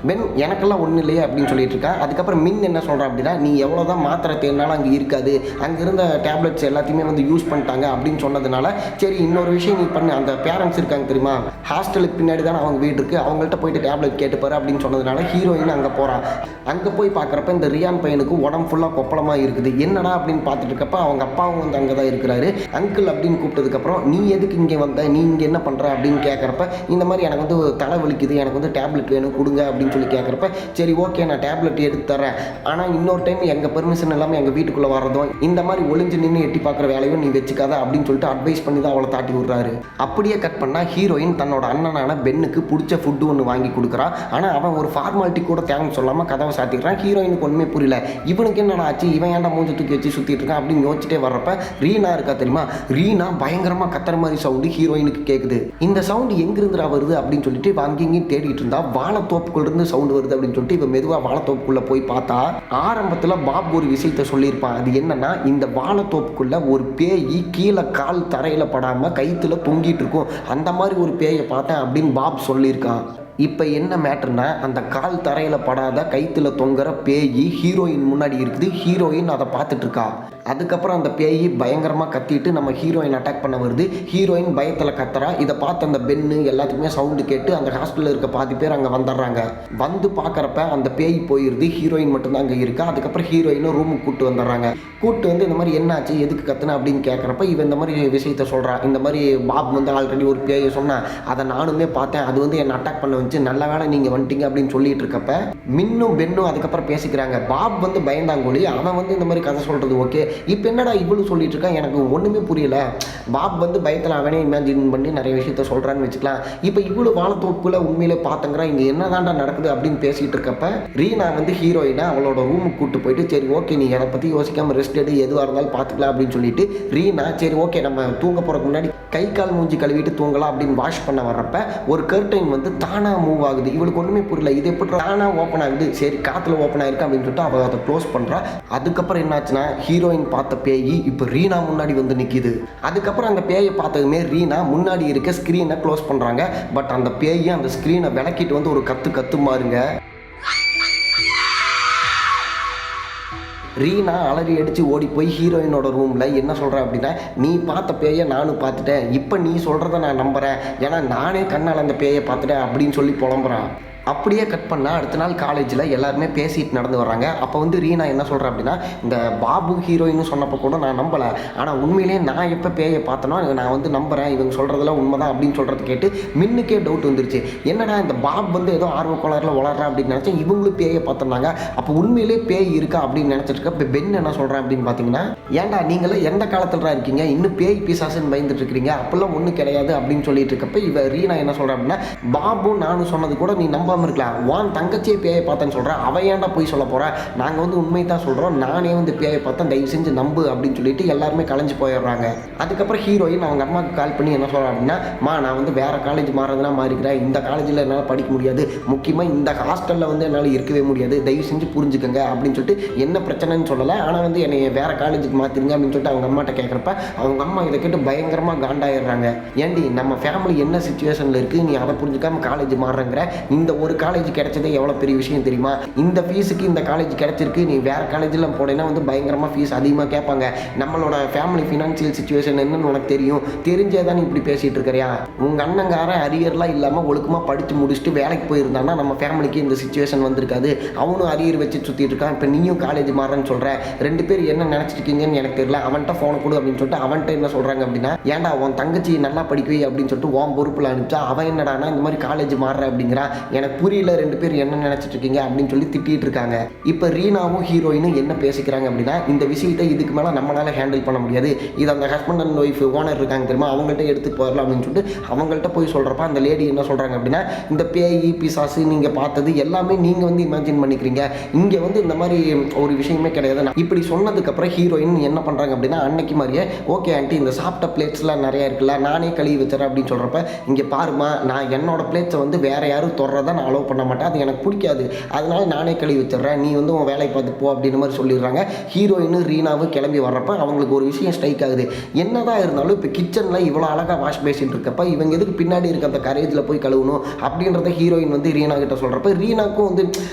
Speaker 1: பென் எனக்கெல்லாம் ஒன்றும் இல்லையே அப்படின்னு சொல்லிட்டு இருக்கா. அதுக்கப்புறம் மின் என்ன சொல்கிறான் அப்படின்னா, நீ எவ்வளோ தான் மாத்திரை தேடினாலும் அங்கே இருக்காது, அங்கே இருந்த டேப்லெட்ஸ் எல்லாத்தையுமே வந்து யூஸ் பண்ணிட்டாங்க அப்படின்னு சொன்னதுனால, சரி இன்னொரு விஷயம் நீ பண்ணு, அந்த பேரண்ட்ஸ் இருக்காங்க தெரியுமா, ஹாஸ்டலுக்கு பின்னாடி தானே அவங்க வீடு இருக்குது, அவங்கள்ட்ட போயிட்டு டேப்லெட் கேட்டுப்பாரு அப்படின்னு சொன்னதுனால ஹீரோயின் அங்கே போகிறான். அங்கே போய் பார்க்குறப்ப இந்த ரியான் பையனுக்கு உடம்பு ஃபுல்லாக கொப்பளமாக இருக்குது. என்னடா அப்படின்னு பார்த்துட்டு இருக்கப்ப அவங்க அப்பாவும் வந்து அங்கே தான் இருக்கிறாரு. அங்கிள் அப்படின்னு கூப்பிட்டதுக்கப்புறம், நீ எதுக்கு இங்கே வந்த, நீ இங்கே என்ன பண்ணுற அப்படின்னு கேட்குறப்ப, இந்த மாதிரி எனக்கு வந்து தலை வலிக்குது, எனக்கு வந்து டேப்லெட் வேணும் கொடுங்க அப்படின்னு சொல்லி கேட்குறப்ப, சரி ஓகே நான் டேப்லெட் எடுத்து தரேன், ஆனால் இன்னொரு டைம் எங்கள் பெர்மிஷன் இல்லாமல் எங்கள் வீட்டுக்குள்ளே வர்றதும் இந்த மாதிரி ஒளிஞ்சு நின்று எட்டி பார்க்குற வேலையும் நீ வச்சுக்காத அப்படின்னு சொல்லிட்டு அட்வைஸ் பண்ணி தான் அவளை தாட்டி விடுறாரு. அப்படியே கட் பண்ணால் ஹீரோயின் தன்னோட அண்ணனான பென்னுக்கு பிடிச்ச ஃபுட்டு ஒன்று வாங்கி கொடுக்குறா. ஆனால் அவன் ஒரு ஃபார்மாலிட்டி கூட தேவைன்னு சொல்லாமல் கதவை சாத்திக்கிறான். ஹீரோயினுக்கு ஒன்றுமே புரியல, இவனுக்கு என்னடா ஆச்சு, இவன் ஏன்டா மூஞ்சி தூக்கி வச்சு சுற்றிட்டு இருக்கான் அப்படின்னு யோசிச்சுட்டே வர்றப்ப ரீனா இருக்கா தெரியுமா, ரீனா பயங்கரமாக கத்துற மாதிரி சவுண்டு ஹீரோயினுக்கு கேட்குது. இந்த சவுண்டு எங்கிருந்துடா வருது அப்படின்னு சொல்லிட்டு இவன் அங்கேயும் தேடிட்டு இருந்தா வாழைத்தோப்புக்குள்ள இருந்து சவுண்டு வருது அப்படின்னு சொல்லிட்டு இவன் மெதுவாக வாழைத்தோப்புக்குள்ள போய் பார்த்தா ஆரம்பத்தில் பாப் ஒரு விஷயத்த சொல்லியிருப்பான். அது என்னன்னா, இந்த வாழைத்தோப்புக்குள்ள ஒரு பேய் கீழே கால் தரையில் படாமல் கைத்துல தொங்கிட்டு இருக்கும், அந்த மாதிரி ஒரு பேயை பார்த்தேன் அப்படின்னு பாப் சொல்லியிருக்கான். இப்போ என்ன மேட்டர்னா, அந்த கால் தரையில் படாத கைத்துல தொங்குற பேய் ஹீரோயின் முன்னாடி இருக்குது. ஹீரோயின் அதை பார்த்துட்டு இருக்கா. அதுக்கப்புறம் அந்த பேய் பயங்கரமாக கத்திட்டு நம்ம ஹீரோயின் அட்டாக் பண்ண வருது. ஹீரோயின் பயத்தில் கத்துறா. இதை பார்த்து அந்த பென்னு எல்லாத்துக்குமே சவுண்டு கேட்டு அந்த ஹாஸ்பிட்டலில் இருக்க பாதி பேர் அங்கே வந்துடுறாங்க. வந்து பார்க்குறப்ப அந்த பேய் போயிடுது, ஹீரோயின் மட்டும்தான் அங்கே இருக்கா. அதுக்கப்புறம் ஹீரோயினும் ரூமுக்கு கூப்பிட்டு வந்துடுறாங்க. கூப்பிட்டு வந்து இந்த மாதிரி என்னாச்சு, எதுக்கு கத்துன அப்படின்னு கேட்குறப்ப இவன் இந்த மாதிரி விஷயத்த சொல்கிறான். இந்த மாதிரி பாப் வந்து ஆல்ரெடி ஒரு பேயை சொன்னான், அதை நானுமே பார்த்தேன், அது வந்து என்னை அட்டாக் பண்ண வந்துச்சு, நல்ல வேலை நீங்கள் வந்துட்டீங்க அப்படின்னு சொல்லிட்டு இருக்கப்ப மின்னும் பென்னும் அதுக்கப்புறம் பேசிக்கிறாங்க. பாப் வந்து பயந்தாங்கோலி, அவன் வந்து இந்த மாதிரி கதை சொல்கிறது ஓகே, இப்போ என்னடா இவ்வளோ சொல்லிட்டு இருக்கான், எனக்கு ஒன்றுமே புரியல. பாப் வந்து பயத்தில் அவனே இமேஜின் பண்ணி நிறைய விஷயத்த சொல்கிறான்னு வச்சுக்கலாம். இப்போ இவ்வளோ வாழைத்தோப்புல உண்மையிலே பார்த்தங்கிறா, இங்கே என்னதான்டா நடக்குது அப்படின்னு பேசிகிட்டு இருக்கப்ப ரீனா வந்து ஹீரோயினை அவளோட ரூமுக்கு கூப்பிட்டு போயிட்டு, சரி ஓகே நீ அதை பற்றி யோசிக்காமல் ரெஸ்ட் எடு, எதுவாக இருந்தாலும் பார்த்துக்கலாம் அப்படின்னு சொல்லிட்டு ரீனா சரி ஓகே நம்ம தூங்க போகிறதுக்கு முன்னாடி கை கால் மூஞ்சி கழுவிட்டு தூங்கலாம் அப்படின்னு வாஷ் பண்ண வர்றப்ப ஒரு கர்டைன் வந்து தானாக மூவ் ஆகுது. இவளுக்கு ஒன்றுமே புரியல, இது எப்படி தானாக ஓப்பன் ஆகுது, சரி காற்றுல ஓப்பன் ஆயிருக்கு அப்படின்னு சொல்லிட்டு அவள் அதை க்ளோஸ் பண்ணுறா. அதுக்கப்புறம் என்னாச்சுன்னா, ஹீரோயின் பார்த்த பேய் இப்போ ரீனா முன்னாடி வந்து நிற்கிது. அதுக்கப்புறம் அந்த பேயை பார்த்ததுமே ரீனா முன்னாடி இருக்க ஸ்க்ரீனை க்ளோஸ் பண்ணுறாங்க. பட் அந்த பேயை அந்த ஸ்க்ரீனை விளக்கிட்டு வந்து ஒரு கத்து மாறுங்க. ரீனா அலறி அடித்து ஓடி போய் ஹீரோயினோட ரூமில் என்ன சொல்கிறேன் அப்படின்னா, நீ பார்த்த பேயை நானும் பார்த்துட்டேன், இப்போ நீ சொல்கிறத நான் நம்புகிறேன், ஏன்னா நானே கண்ணால் அந்த பேயை பார்த்துட்டேன் அப்படின்னு சொல்லி புலம்புறான். அப்படியே கட் பண்ணால் அடுத்த நாள் காலேஜில் எல்லாருமே பேசிட்டு நடந்து வர்றாங்க. அப்போ வந்து ரீனா என்ன சொல்கிறேன் அப்படின்னா, இந்த பாபு ஹீரோயின்னு சொன்னப்போ கூட நான் நம்பலை, ஆனால் உண்மையிலே நான் எப்போ பேயை பார்த்தனோ நான் வந்து நம்புகிறேன், இவங்க சொல்கிறதெல்லாம் உண்மைதான் அப்படின்னு சொல்கிறது கேட்டு மின்னுக்கே டவுட் வந்துருச்சு. என்னடா இந்த பாப் வந்து ஏதோ ஆர்வ கோளாறுல வளர்றான் அப்படின்னு நினச்சேன், இவங்களும் பேயை பார்த்துருந்தாங்க, அப்போ உண்மையிலே பேய் இருக்கா அப்படின்னு நினச்சிட்டு இருக்க. இப்போ பென் என்ன சொல்கிறேன் அப்படின்னு பார்த்தீங்கன்னா, ஏன்டா நீங்களும் எந்த காலத்தில் இருக்கீங்க, இன்னும் பேய் பிசாசுன்னு பயந்துட்டு இருக்கிறீங்க, அப்பெல்லாம் ஒன்றும் கிடையாது அப்படின்னு சொல்லிட்டு இருக்கப்ப இவ ரீனா என்ன சொல்கிறேன் அப்படின்னா, பாபு நானும் சொன்னது கூட நீ நம்ப இருக்கலாம், வான் தங்கச்சியை பேயை பார்த்தேன்னு சொல்கிறேன், அவ ஏன்டா போய் சொல்ல போகிறேன், நாங்கள் வந்து உண்மை தான் சொல்கிறோம், நானே வந்து பேயை பார்த்தேன், தயவு செஞ்சு நம்பு அப்படின்னு சொல்லிட்டு எல்லாருமே கலைஞ்சு போயிடுறாங்க. அதுக்கப்புறம் ஹீரோயின் அவங்க அம்மாவுக்கு கால் பண்ணி என்ன சொல்கிறேன் அப்படின்னா, நான் வந்து வேறு காலேஜ் மாறதுனா மாறிக்கிறேன், இந்த காலேஜில் என்னால் படிக்க முடியாது, முக்கியமாக இந்த ஹாஸ்டலில் வந்து என்னால் இருக்கவே முடியாது, தயவு செஞ்சு புரிஞ்சுக்கங்க அப்படின்னு சொல்லிட்டு என்ன பிரச்சனைன்னு சொல்லலை, ஆனால் வந்து என்னை வேறு காலேஜுக்கு மாற்றிருங்க அப்படின்னு சொல்லிட்டு அவங்க அம்மாட்ட கேட்குறப்ப அவங்க அம்மா இதை கேட்டு பயங்கரமாக காண்டாயிடுறாங்க. ஏண்டி நம்ம ஃபேமிலி என்ன சுச்சுவேஷனில் இருக்குது, நீ அதை புரிஞ்சுக்காமல் காலேஜ் மாறுறங்கிற, இந்த ஒரு காலேஜ் கிடைச்சதே எவ்வளோ பெரிய விஷயம் தெரியுமா, இந்த ஃபீஸுக்கு இந்த காலேஜ் கிடைச்சிருக்கு, நீ வேறு காலேஜில் போனேன்னா வந்து பயங்கரமாக ஃபீஸ் அதிகமாக கேட்பாங்க, நம்மளோட ஃபேமிலி ஃபினான்ஷியல் சுச்சுவேஷன் என்னன்னு உனக்கு தெரியும், தெரிஞ்சே தான் நீ இப்படி பேசிகிட்டு இருக்கிறியா, உங்கள் அண்ணங்கார அரியர்லாம் இல்லாமல் ஒழுக்கமாக படித்து முடிச்சுட்டு வேலைக்கு போயிருந்தான்னா நம்ம ஃபேமிலிக்கு இந்த சுச்சுவேஷன் வந்திருக்காது, அவனும் அரியர் வச்சு சுற்றிட்டு இருக்கான், இப்போ நீயும் காலேஜ் மாறன்னு சொல்கிற, ரெண்டு பேர் என்ன நினச்சிருக்கீங்கன்னு எனக்கு தெரியல, அவன்கிட்ட ஃபோனை கொடு அப்படின்னு சொல்லிட்டு அவன்கிட்ட என்ன சொல்கிறாங்க அப்படின்னா, ஏன்டா உன் தங்கச்சி நல்லா படிக்கவே அப்படின்னு சொல்லிட்டு உன் பொறுப்பில் அனுப்பிச்சா, அவன் என்னடானா இந்த மாதிரி காலேஜ் மாறுற அப்படிங்கிறான், எனக்கு புரியல ரெண்டு பேர் என்ன நினைச்சிட்டு இருக்கீங்க அப்படின்னு சொல்லி திட்டிட்டு இருக்காங்க. இப்போ ரீனாவும் ஹீரோயினும் என்ன பேசிக்கிறாங்க அப்படின்னா, இந்த விஷயத்தை இதுக்கு மேலே நம்மளால ஹேண்டில் பண்ண முடியாது, இது அந்த ஹஸ்பண்ட் அண்ட் ஒய்ஃப் ஓனர் இருக்காங்க தெரியுமா, அவங்கள்ட்ட எடுத்துட்டு போயிடலாம் அப்படின்னு சொல்லிட்டு அவங்கள்ட்ட போய் சொல்கிறப்ப அந்த லேடி என்ன சொல்கிறாங்க அப்படின்னா, இந்த பேய் பிசாசு நீங்கள் பார்த்தது எல்லாமே நீங்கள் வந்து இமேஜின் பண்ணிக்கிறீங்க, இங்கே வந்து இந்த மாதிரி ஒரு விஷயமே கிடையாது. இப்படி சொன்னதுக்கப்புறம் ஹீரோயின் என்ன பண்ணுறாங்க அப்படின்னா, அன்னைக்கு மாதிரியே ஓகே ஆண்டி இந்த சாப்பிட்ட பிளேட்ஸ்லாம் நிறையா இருக்குல்ல, நானே கழுவி வச்சுறேன் அப்படின்னு சொல்கிறப்ப, இங்கே பாருமா நான் என்னோட பிளேட்ஸை வந்து வேறு யாரும் தொடரதை நான் அலோவ் பண்ண மாட்டேன், அது எனக்கு பிடிக்காது, அதனால நானே கழுவி வச்சிடுறேன், நீ வந்து உன் வேலையை பார்த்து போ அப்படின்ற மாதிரி சொல்லிடுறாங்க. ஹீரோயின் ரீனாவும் கிளம்பி வர்றப்ப அவங்களுக்கு ஒரு விஷயம் ஸ்ட்ரைக் ஆகுது. என்னதான் இருந்தாலும் இப்போ கிச்சனில் இவ்வளோ அழகாக வாஷ் பேசிட்டு இருக்கப்ப இவங்க எதுக்கு பின்னாடி இருக்க அந்த கரேஜில் போய் கழுவணும் அப்படின்றத ஹீரோயின் வந்து ரீனா கிட்ட சொல்கிறப்ப ரீனாக்கும் வந்து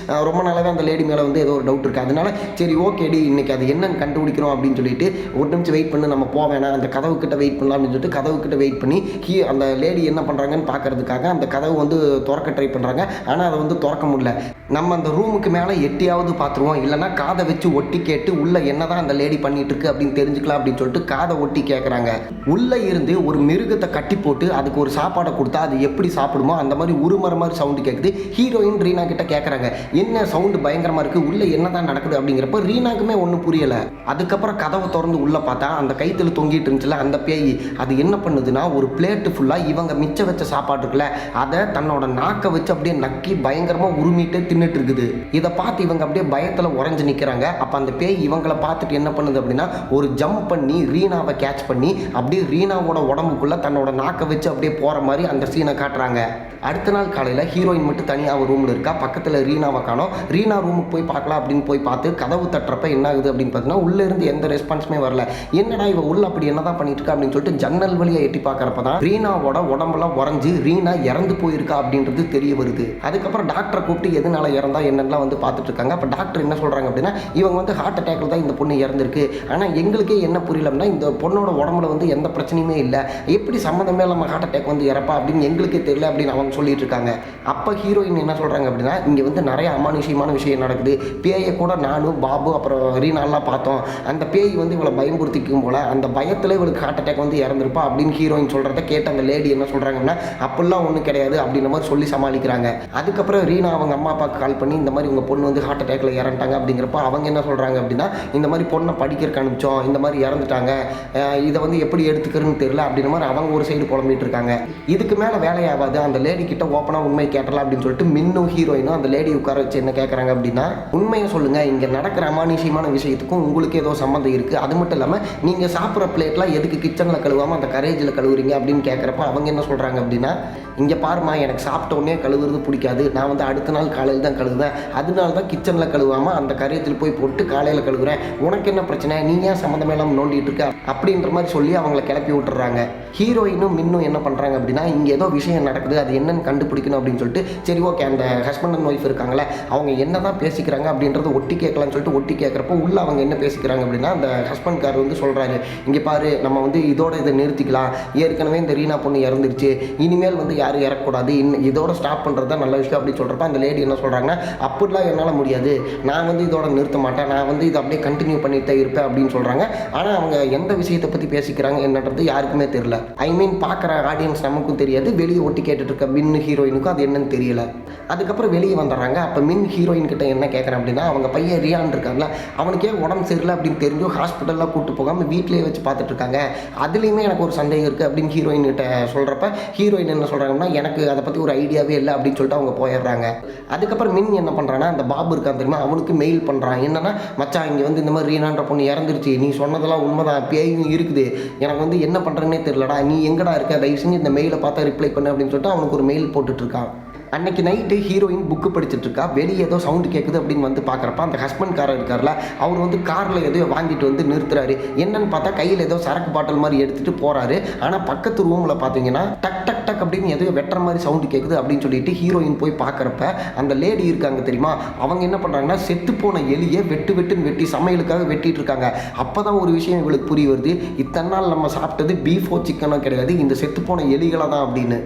Speaker 1: ரொம்ப நாளாவே அந்த லேடி மேலே வந்து ஏதோ ஒரு டவுட் இருக்குது. அதனால சரி ஓகேடி இன்னைக்கு அது என்னன்னு கண்டுபிடிக்கிறோம் அப்படின்னு சொல்லிட்டு ஒரு நிமிஷம் வெயிட் பண்ணி நம்ம போவேனா அந்த கதவு கிட்ட வெயிட் பண்ணலாம் அப்படின்னு சொல்லிட்டு கதவு கிட்ட வெயிட் பண்ணி அந்த லேடி என்ன பண்ணுறாங்கன்னு பார்க்கறதுக்காக அந்த கதவு வந்து திறக்க ட்ரை பண்ணுறாங்க. ஆனால் அதை வந்து திறக்க முடியல. நம்ம அந்த ரூமுக்கு மேலே எட்டியாவது பார்த்துருவோம், இல்லைனா காதை வச்சு ஒட்டி கேட்டு உள்ளே என்னதான் அந்த லேடி பண்ணிட்டு இருக்கு அப்படின்னு தெரிஞ்சுக்கலாம் அப்படின்னு சொல்லிட்டு காதை ஒட்டி கேட்குறாங்க. உள்ளே இருந்து ஒரு மிருகத்தை கட்டி போட்டு அதுக்கு ஒரு சாப்பாடை கொடுத்தா அது எப்படி சாப்பிடுமோ அந்த மாதிரி உருமற மாதிரி சவுண்டு கேட்குது. ஹீரோயின் ரீனா கிட்ட கேட்குறாங்க, என்ன சவுண்டு பயங்கரமாக இருக்குது, உள்ளே என்னதான் நடக்குது அப்படிங்கிறப்ப ரீனாக்குமே ஒன்றும் புரியலை. அதுக்கப்புறம் கதவை திறந்து உள்ளே பார்த்தா அந்த கைத்தில் தொங்கிட்டு இருந்துச்சுல அந்த பேய், அது என்ன பண்ணுதுன்னா ஒரு பிளேட்டு ஃபுல்லாக இவங்க மிச்சம் வச்ச சாப்பாடு இருக்குல்ல அதை தன்னோட நாக்கை வச்சு அப்படியே நக்கி பயங்கரமாக உருமிட்டு தின்னுட்டு இருக்குது. இதை பார்த்து இவங்க அப்படியே பயத்தில் உறைஞ்சு நிற்கிறாங்க. அப்போ அந்த பேய் இவங்களை பார்த்துட்டு என்ன பண்ணுது அப்படின்னா ஒரு ஜம்ப் பண்ணி ரீனாவை கேட்ச் பண்ணி அப்படியே ரீனாவோட உடம்புக்குள்ளே தன்னோட நாக்கை வச்சு அப்படியே போகிற மாதிரி அந்த சீனை காட்டுறாங்க. அடுத்த நாள் காலையில் ஹீரோயின் மட்டும் தனியாக அவள் ரூமில் இருக்கா. பக்கத்தில் ரீனாவை காணோம். ரீனா ரூமுக்கு போய் பார்க்கலாம் அப்படின்னு போய் பார்த்து கதவு தட்டுறப்ப என்ன ஆகுது அப்படின்னு பார்த்தீங்கன்னா உள்ளே இருந்து எந்த ரெஸ்பான்ஸுமே வரல. என்னடா இவ உள்ள அப்படி என்னதான் பண்ணிட்டு இருக்கா அப்படின்னு சொல்லிட்டு ஜன்னல் வழியை எட்டி பார்க்குறப்ப தான் ரீனாவோட உடம்பெல்லாம் உறைஞ்சு ரீனா இறந்து போயிருக்கா அப்படின்றது தெரிய வருது. அதுக்கப்புறம் டாக்டரை கூப்பிட்டு எதனால இறந்தா என்னெல்லாம் வந்து பார்த்துட்டு இருக்காங்க. அப்போ டாக்டர் என்ன சொல்கிறாங்க அப்படின்னா இவங்க வந்து ஹார்ட் அட்டாக்ல தான் இந்த பொண்ணு இறந்துருக்கு. ஆனால் எங்களுக்கே என்ன புரியலன்னா இந்த பொண்ணோட உடம்புல வந்து எந்த பிரச்சனையுமே இல்லை, எப்படி சம்மந்தமே இல்லாமல் ஹார்ட் அட்டாக் வந்து இறப்பா அப்படின்னு எங்களுக்கே தெரியல அப்படின்னு அவங்க சொல்லிட்டு இருக்காங்க. அப்போ ஹீரோயின் என்ன சொல்கிறாங்க அப்படின்னா இங்கே வந்து நிறைய அமானுஷியமான விஷயம் நடக்குது. பேயை கூட நானும் பாபு அப்புறம் ரீனாலாம் பார்த்தோம். அந்த பேய் வந்து இவளை பயம்படுத்திக்கும் போல அந்த பயத்தில் இவளுக்கு ஹார்ட் அட்டாக் வந்து இறந்துருப்பா அப்படின்னு ஹீரோயின் சொல்கிறத கேட்டு அந்த லேடி என்ன சொல்கிறாங்கன்னா அப்படிலாம் ஒன்றும் கிடையாது அப்படின்ற மாதிரி சொல்லி சமாளிக்கிறாங்க. அதுக்கப்புறம் ரீனா அவங்க அம்மா அப்பாவுக்கு கால் பண்ணி இந்த மாதிரி உங்கள் பொண்ணு வந்து ஹார்ட் அட்டாக்ல இறந்துட்டாங்க அப்படிங்கிறப்ப அவங்க என்ன சொல்கிறாங்க அப்படின்னா இந்த மாதிரி பொண்ணை படிக்கிறக்கு அனுப்பிச்சோம், இந்த மாதிரி இறந்துட்டாங்க, இதை வந்து எப்படி எடுத்துக்கிறதுன்னு தெரியல அப்படின்ற மாதிரி அவங்க ஒரு சைடு புலம்பிட்டு இருக்காங்க. இதுக்கு மேலே வேலையாகாது, அந்த லேடி கிட்ட ஓப்பனாக உண்மை கேட்டலாம் அப்படின்னு சொல்லிட்டு மின்னும் ஹீரோயினும் அந்த லேடி உட்கார வச்சு என்ன கேட்குறாங்க அப்படின்னா உண்மையை சொல்லுங்கள், இங்கே நடக்கிற அமானுஷியமான விஷயத்துக்கும் உங்களுக்கு ஏதோ சம்மந்தம் இருக்குது, அது மட்டும் இல்லாமல் நீங்கள் சாப்பிட்ற பிளேட்லாம் எதுக்கு கிச்சனில் கழுவாமல் அந்த கரேஜில் கழுவுறீங்க அப்படின்னு கேட்குறப்ப அவங்க என்ன சொல்கிறாங்க அப்படின்னா இங்கே பாருமா எனக்கு சாப்பிட்ட உடனே கழுவுறது பிடிக்காது, நான் வந்து அடுத்த நாள் காலையில் தான் கழுவுவேன், அதனால தான் கிச்சனில் கழுவாமல் அந்த கரேஜில் போய் போட்டு காலையில் கழுவுறேன், உனக்கு என்ன பிரச்சனை, நீ ஏன் சம்மந்தமே இல்லாமல் நோண்டிட்டு இருக்க அப்படின்ற மாதிரி சொல்லி அவங்கள கிளப்பி விட்டுறாங்க. ஹீரோயினும் மின்னும் என்ன பண்ணுறாங்க அப்படின்னா இங்கே ஏதோ விஷயம் நடக்குது, அது என்னன்னு கண்டுபிடிக்கணும் அப்படின்னு சொல்லிட்டு சரி ஓகே அந்த ஹஸ்பண்ட் அண்ட் ஒய்ஃப் இருக்காங்களே அவங்க என்ன தான் பேசிக்கிறாங்க அப்படின்றது ஒட்டி கேட்கலான்னு சொல்லிட்டு ஒட்டி கேட்குறப்போ உள்ள அவங்க என்ன பேசிக்கிறாங்க அப்படின்னா அந்த ஹஸ்பண்ட் கார் வந்து சொல்கிறாரு இங்கே பாரு நம்ம வந்து இதோட இதை நிறுத்திக்கலாம், ஏற்கனவே இந்த ரீனா பொண்ணு இறந்துருச்சு, இனிமேல் வந்து யாரும் இறக்கக்கூடாது, இதோட ஸ்டாப் பண்ணுறது தான் நல்ல விஷயம் அப்படின்னு சொல்கிறப்ப அந்த லேடி என்ன சொல்கிறாங்கன்னா அப்படிலாம் என்னால் முடியாது, நான் வந்து இதோட நிறுத்த மாட்டேன், நான் வந்து இதை அப்படியே கண்டினியூ பண்ணிட்டு தான் இருப்பேன் அப்படின்னு சொல்கிறாங்க. ஆனால் அவங்க எந்த விஷயத்தை பற்றி பேசிக்கிறாங்க என்னன்றது யாருக்குமே தெரியல. ஐ மீன் பார்க்குற ஆடியன்ஸ் நமக்கும் தெரியாது, வெளியே ஒட்டி கேட்டுட்டு இருக்க மின் ஹீரோயினுக்கும் அது என்னன்னு தெரியல. அதுக்கப்புறம் வெளியே வந்துடுறாங்க. அப்போ மின் ஹீரோயின் கிட்ட என்ன கேட்குறேன் அப்படின்னா அவங்க பையன் ரியான் இருக்காங்களா அவனுக்கே உடம்பு சரியில்லை அப்படின்னு தெரிஞ்சும் ஹாஸ்பிட்டலில் கூப்பிட்டு போகாமல் வீட்டிலேயே வச்சு பார்த்துட்டு இருக்காங்க, அதுலேயுமே எனக்கு ஒரு சந்தேகம் இருக்குது அப்படின்னு ஹீரோயின் கிட்ட சொல்கிறப்ப ஹீரோயின் என்ன சொல்கிறாங்கன்னா எனக்கு அதை பற்றி ஒரு ஐடியாவே இல்லை அப்படின்னு சொல்லிட்டு அவங்க போயிடுறாங்க. அதுக்கப்புறம் மின் என்ன பண்ணுறான்னா அந்த பாபு இருக்கான் தெரியுமா அவனுக்கு மெயில் பண்ணுறான், என்னன்னா மச்சான் இங்கே வந்து இந்த மாதிரி ரீனான்ற பொண்ணு இறந்துருச்சு, நீ சொன்னதெல்லாம் உண்மைதான், பேயும் இருக்குது, எனக்கு வந்து என்ன பண்ணுறேன்னே தெரியலடா, நீ எங்கடா இருக்க, தயவு செஞ்சு இந்த மெயிலை பார்த்தா ரிப்ளை பண்ணு அப்படின்னு சொல்லிட்டு அவனுக்கு ஒரு மெயில் போட்டுட்ருக்கான். அன்றைக்கி நைட்டு ஹீரோயின் புக்கு படிச்சுட்டு இருக்கா, வெளியே ஏதோ சவுண்டு கேட்குது அப்படின்னு வந்து பார்க்குறப்ப அந்த ஹஸ்பண்ட் காரர் இருக்கார்ல அவர் வந்து காரில் ஏதோ வாங்கிட்டு வந்து நிறுத்துறாரு. என்னன்னு பார்த்தா கையில் ஏதோ சரக்கு பாட்டில் மாதிரி எடுத்துகிட்டு போகிறாரு. ஆனால் பக்கத்து ரூமில் பார்த்தீங்கன்னா டக் டக் டக் அப்படின்னு ஏதோ வெட்டுற மாதிரி சவுண்டு கேட்குது அப்படின்னு சொல்லிட்டு ஹீரோயின் போய் பார்க்குறப்ப அந்த லேடி இருக்காங்க தெரியுமா அவங்க என்ன பண்ணுறாங்கன்னா செத்து போன எலியை வெட்டுன்னு வெட்டி சமையலுக்காக வெட்டிட்டு இருக்காங்க. அப்போ தான் ஒரு விஷயம் இவளுக்கு புரிய வருது, இத்தனை நாள் நம்ம சாப்பிட்டது பீஃபோ சிக்கனோ கிடையாது, இந்த செத்து போன எலிகளை தான் அப்படின்னு.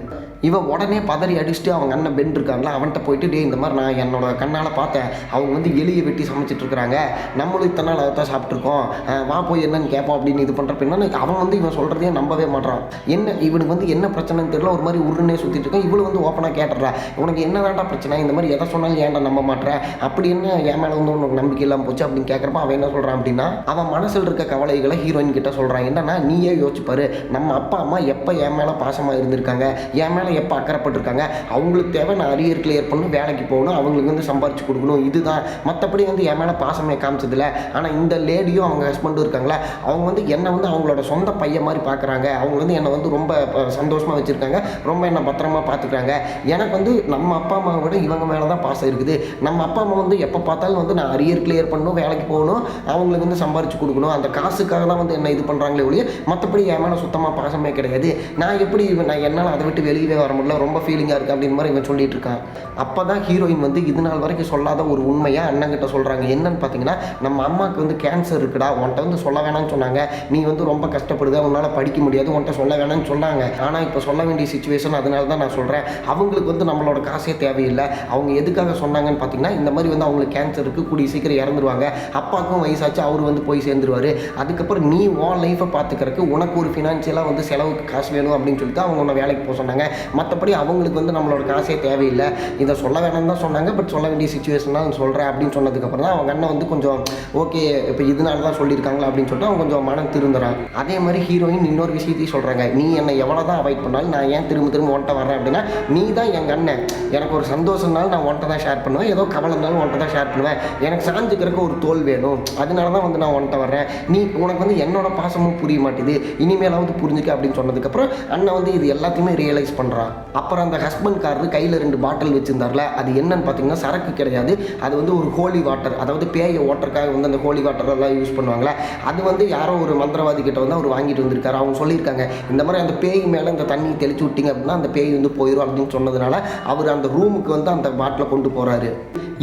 Speaker 1: இவன் உடனே பதறி அடிச்சுட்டு அவங்க அண்ணன் பென் இருக்காங்களா அவன்கிட்ட போயிட்டு டே இந்த மாதிரி நான் என்னோட கண்ணால் பார்த்தேன், அவங்க வந்து எலியை வெட்டி சமைச்சிட்டு இருக்கிறாங்க, நம்மளும் இத்தனை நாள் அதை தான் சாப்பிட்ருக்கோம், வா போய் என்னன்னு கேட்போம் அப்படின்னு இது பண்ணுறப்ப என்னன்னா அவன் வந்து இவன் சொல்கிறதையே நம்பவே மாட்டான். என்ன இவனுக்கு வந்து என்ன பிரச்சனைன்னு தெரியல, ஒரு மாதிரி உருன்னே சுற்றிட்டு இருக்கான். இவளு வந்து ஓப்பனாக கேட்டுறா உனக்கு என்ன வேண்டாம் பிரச்சனை, இந்த மாதிரி எதை சொன்னாலும் ஏன்டா நம்ப மாட்டேன், அப்படி என்ன என் மேலே வந்து உனக்கு நம்பிக்கை இல்லாமல் போச்சு அப்படின்னு கேட்குறப்ப அவன் என்ன சொல்கிறான் அப்படின்னா அவன் மனசில் இருக்க கவலைகளை ஹீரோயின் கிட்ட சொல்கிறான். என்னன்னா நீயே யோசிப்பாரு, நம்ம அப்பா அம்மா எப்போ என் மேலே பாசமாக இருந்திருக்காங்க, என் மேலே எப்போ அக்கறைப்பட்டிருக்காங்க, அவங்களுக்கு தேவை நான் அரியர் கிளியர் பண்ணணும், வேலைக்கு போகணும், அவங்களுக்கு வந்து சம்பாரிச்சு கொடுக்கணும், இதுதான், மற்றபடி வந்து என் மேலே பாசமே காமிச்சதில்லை. ஆனால் இந்த லேடியும் அவங்க ஹஸ்பண்டும் இருக்காங்களா அவங்க வந்து என்னை வந்து அவங்களோட சொந்த பையன் மாதிரி பார்க்குறாங்க, அவங்க வந்து என்னை வந்து ரொம்ப சந்தோஷமாக வச்சுருக்காங்க, ரொம்ப என்னை பத்திரமா பார்த்துக்கிறாங்க. எனக்கு வந்து நம்ம அப்பா அம்மாவை விட இவங்க மேலே தான் பாசம் இருக்குது. நம்ம அப்பா அம்மா வந்து எப்போ பார்த்தாலும் வந்து நான் அரியர் கிளியர் பண்ணணும், வேலைக்கு போகணும், அவங்களுக்கு வந்து சம்பாரிச்சு கொடுக்கணும், அந்த காசுக்காக தான் வந்து என்ன இது பண்ணுறாங்களே ஒழிய மற்றபடி என் மேலே சுத்தமாக பாசமே கிடையாது. நான் எப்படி நான் என்னால் அதை விட்டு வெளியவே வர முடியல, ரொம்ப ஃபீலிங்காக இருக்குது அப்படின்னு மாதிரி இவன் சொல்லிட்டு இருக்கான். அப்போ தான் ஹீரோயின் வந்து இது நாள் வரைக்கும் சொல்லாத ஒரு உண்மையாக அண்ணங்கிட்ட சொல்கிறாங்க. என்னன்னு பார்த்தீங்கன்னா நம்ம அம்மாவுக்கு வந்து கேன்சர் இருக்குடா, உன்ட்ட வந்து சொல்ல வேணாம்னு சொன்னாங்க, நீ வந்து ரொம்ப கஷ்டப்படுது, உன்னால் படிக்க முடியாது, உன்ட்ட சொல்ல வேணாம்னு சொன்னாங்க, ஆனால் இப்போ சொல்ல வேண்டிய சுச்சுவேஷன், அதனால தான் நான் சொல்கிறேன். அவங்களுக்கு வந்து நம்மளோட காசே தேவையில்லை, அவங்க எதுக்காக சொன்னாங்கன்னு பார்த்தீங்கன்னா இந்த மாதிரி வந்து அவங்களுக்கு கேன்சர் இருக்குது, கூடிய சீக்கிரம் இறந்துருவாங்க, அப்பாவுக்கும் வயசாச்சு, அவர் வந்து போய் சேர்ந்துருவார், அதுக்கப்புறம் நீ உன் லைஃப்பை பார்த்துக்கிறதுக்கு உனக்கு ஒரு ஃபினான்ஷியலாக வந்து செலவுக்கு காசு வேணும் அப்படின்னு சொல்லிட்டு அவங்க உன்னை வேலைக்கு போக சொன்னாங்க, மற்றபடி அவங்களுக்கு வந்து நம்மளோட காசே தேவையில்லை, இதை சொல்ல வேணாம்னு தான் சொன்னாங்க, பட் சொல்ல வேண்டிய சுச்சுவேஷன் தான் சொல்கிறேன் அப்படின்னு சொன்னதுக்கப்புறம் தான் அவங்க அண்ணன் வந்து கொஞ்சம் ஓகே இப்போ இதனால தான் சொல்லியிருக்காங்களா அப்படின்னு சொல்லிட்டு அவங்க கொஞ்சம் மனம் திருந்துறான். அதே மாதிரி ஹீரோயின் இன்னொரு விஷயத்தையும் சொல்கிறாங்க, நீ என்னை எவ்வளோ தான் அவாய்ட் பண்ணாலும் நான் ஏன் திரும்ப திரும்ப ஒன்ட்ட வரேன் அப்படின்னா, நீ தான் எங்கள் அண்ணன், எனக்கு ஒரு சந்தோஷம்னாலும் நான் ஒன்ட்ட தான் ஷேர் பண்ணுவேன், ஏதோ கவலை இருந்தாலும் ஒன்ட்ட தான் ஷேர் பண்ணுவேன், எனக்கு சாஞ்சுக்கிறதுக்கு ஒரு தோல் வேணும், அதனால தான் வந்து நான் ஒன்ட்ட வர்றேன், நீ உனக்கு வந்து என்னோட பாசமும் புரிய மாட்டேது, இனிமேலாவது புரிஞ்சுக்க அப்படின்னு சொன்னதுக்கப்புறம் அண்ணன் வந்து இது எல்லாத்தையுமே ரியலைஸ் பண்ணுறான். அப்புறம் அந்த ஹஸ்பண்ட் காரரு கையில் 2 பாட்டில் வச்சுருந்தார்ல, அது என்னன்னு பார்த்தீங்கன்னா சரக்கு கிடையாது, அது வந்து ஒரு ஹோலி வாட்டர், அதாவது பேயை ஓட்டருக்காக வந்து அந்த ஹோலி வாட்டர் எல்லாம் யூஸ் பண்ணுவாங்களே, அது வந்து யாரோ ஒரு மந்திரவாதி கிட்ட வந்து அவர் வாங்கிட்டு வந்திருக்காரு. அவங்க சொல்லியிருக்காங்க இந்த மாதிரி அந்த பேய் மேலே இந்த தண்ணி தெளிச்சு விட்டீங்க அப்படின்னா அந்த பேய் வந்து போயிடும் அப்படின்னு சொன்னதுனால அவர் அந்த ரூமுக்கு வந்து அந்த பாட்டிலை கொண்டு போகிறாரு.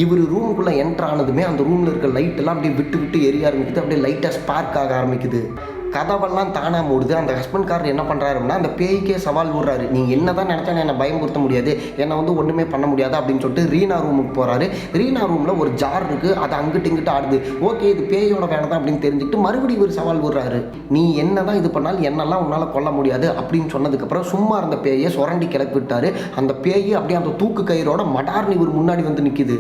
Speaker 1: இவர் ரூமுக்குள்ளே என்ட்ரு ஆனதுமே அந்த ரூமில் இருக்க லைட்டெல்லாம் அப்படியே விட்டு விட்டு எரிய ஆரம்பிக்குது, அப்படியே லைட்டாக ஸ்பார்க் ஆக ஆரம்பிக்குது, கதவெல்லாம் தானாக மூடுது. அந்த ஹஸ்பண்ட் காரர் என்ன பண்ணுறாருன்னா அந்த பேய்க்கே சவால் விடுறாரு, நீங்கள் என்ன தான் நினச்சா என்னை பயமுறுத்த முடியாது, என்னை வந்து ஒன்றுமே பண்ண முடியாது அப்படின்னு சொல்லிட்டு ரீனா ரூமுக்கு போகிறாரு. ரீனா ரூமில் ஒரு ஜார் இருக்குது, அது அங்கிட்டு இங்கிட்டு ஆடுது. ஓகே இது பேயோட வேலை தான் அப்படின்னு தெரிஞ்சுக்கிட்டு மறுபடியும் ஒரு சவால் விடுறாரு, நீ என்ன தான் இது பண்ணாலும் என்னெல்லாம் உன்னால் கொல்ல முடியாது அப்படின்னு சொன்னதுக்கப்புறம் சும்மா இருந்த பேயை சுரண்டி கிளப்பி விட்டார். அந்த பேய் அப்படியே அந்த தூக்கு கயிறோட மடார்னு இவர் முன்னாடி வந்து நிற்கிது.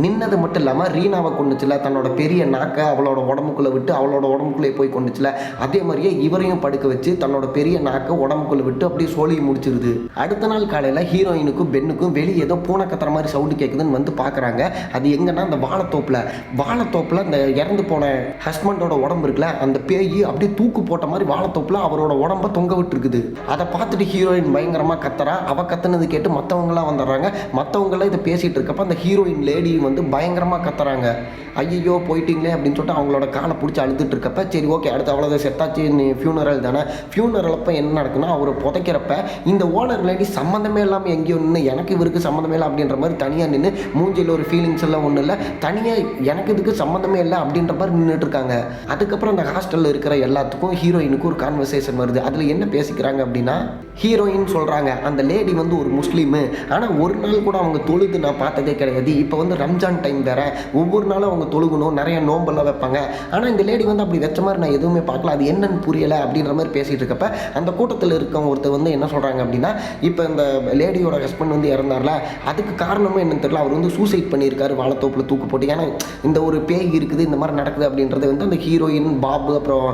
Speaker 1: நின்னது மட்டும் இல்லாமல் ரீனாவை கொண்டுச்சுல, தன்னோட பெரிய நாக்கை அவளோட உடம்புக்குள்ளே விட்டு அவளோட உடம்புக்குள்ளே போய் கொண்டுச்சுல, அதே மாதிரியே இவரையும் படுக்க வச்சு தன்னோட பெரிய நாக்கை உடம்புக்குள்ள விட்டு அப்படியே சோழி முடிச்சிருது. அடுத்த நாள் காலையில் ஹீரோயினுக்கும் பென்னுக்கும் வெளியே ஏதோ பூனை கத்துற மாதிரி சவுண்டு கேட்குதுன்னு வந்து பார்க்குறாங்க. அது எங்கன்னா அந்த வாழைத்தோப்பில் அந்த இறந்து போன ஹஸ்பண்டோட உடம்பு இருக்குல்ல, அந்த பேய் அப்படியே தூக்கு போட்ட மாதிரி வாழைத்தோப்பில் அவரோட உடம்ப தொங்க விட்டு இருக்குது. அதை பார்த்துட்டு ஹீரோயின் பயங்கரமாக கத்துறா. அவள் கத்துனது கேட்டு மற்றவங்களாம் வந்துடுறாங்க. மற்றவங்களாம் இதை பேசிகிட்டு இருக்கப்ப அந்த ஹீரோயின் லேடி வந்து பயங்கரமாக கத்துறாங்க, ஐயோ போயிட்டீங்களே அப்படின்னு சொல்லிட்டு அவங்களோட காலை பிடிச்சி அழுதுட்டு இருக்கப்ப சரி ஓகே அடுத்து அவ்வளோதான் செத்தாச்சு, நீ ஃபியூனரல் தானே. ஃபியூனரல் அப்போ என்ன நடக்குன்னா அவரை புதைக்கிறப்ப இந்த ஓனர் லேடி சம்மந்தமே இல்லாமல் எங்கேயோ நின்று எனக்கு இவருக்கு சம்மந்தமே இல்லை அப்படின்ற மாதிரி தனியாக நின்று மூஞ்சியில் ஒரு ஃபீலிங்ஸ் எல்லாம் ஒன்றும் இல்லை, தனியாக எனக்கு இதுக்கு சம்மந்தமே இல்லை அப்படின்ற மாதிரி நின்றுட்டு இருக்காங்க. அதுக்கப்புறம் அந்த ஹாஸ்டலில் இருக்கிற எல்லாத்துக்கும் ஹீரோயினுக்கு ஒரு கான்வர்சேஷன் வருது. அதில் என்ன பேசிக்கிறாங்க அப்படின்னா, ஹீரோயின் சொல்கிறாங்க அந்த லேடி வந்து ஒரு முஸ்லீமு, ஆனால் ஒரு நாள் கூட அவங்க தொழுது நான் பார்த்ததே கிடையாது, இப்போ வந்து ரம்ஜான் டைம் வேறு, ஒவ்வொரு நாளும் அவங்க தொழுகணும், நிறைய நோம்பெல்லாம் வைப்பாங்க, ஆனால் இந்த லேடி வந்து அப்படி வச்ச மாதிரி நான் எதுவுமே பார்க்கல, அது என்னன்னு புரியலை அப்படின்ற மாதிரி பேசிகிட்டு இருக்கப்ப அந்த கூட்டத்தில் இருக்கவங்க ஒருத்தர் வந்து என்ன சொல்கிறாங்க அப்படின்னா, இப்போ இந்த லேடியோட ஹஸ்பண்ட் வந்து இறந்தார்ல, அதுக்கு காரணமும் என்னன்னு தெரியல, அவர் வந்து சூசைட் பண்ணியிருக்காரு வாழைத்தோப்பில் தூக்கு போட்டு, ஏன்னா இந்த ஒரு பேய் இருக்குது இந்த மாதிரி நடக்குது அப்படின்றது வந்து அந்த ஹீரோயின் பாபு அப்புறம்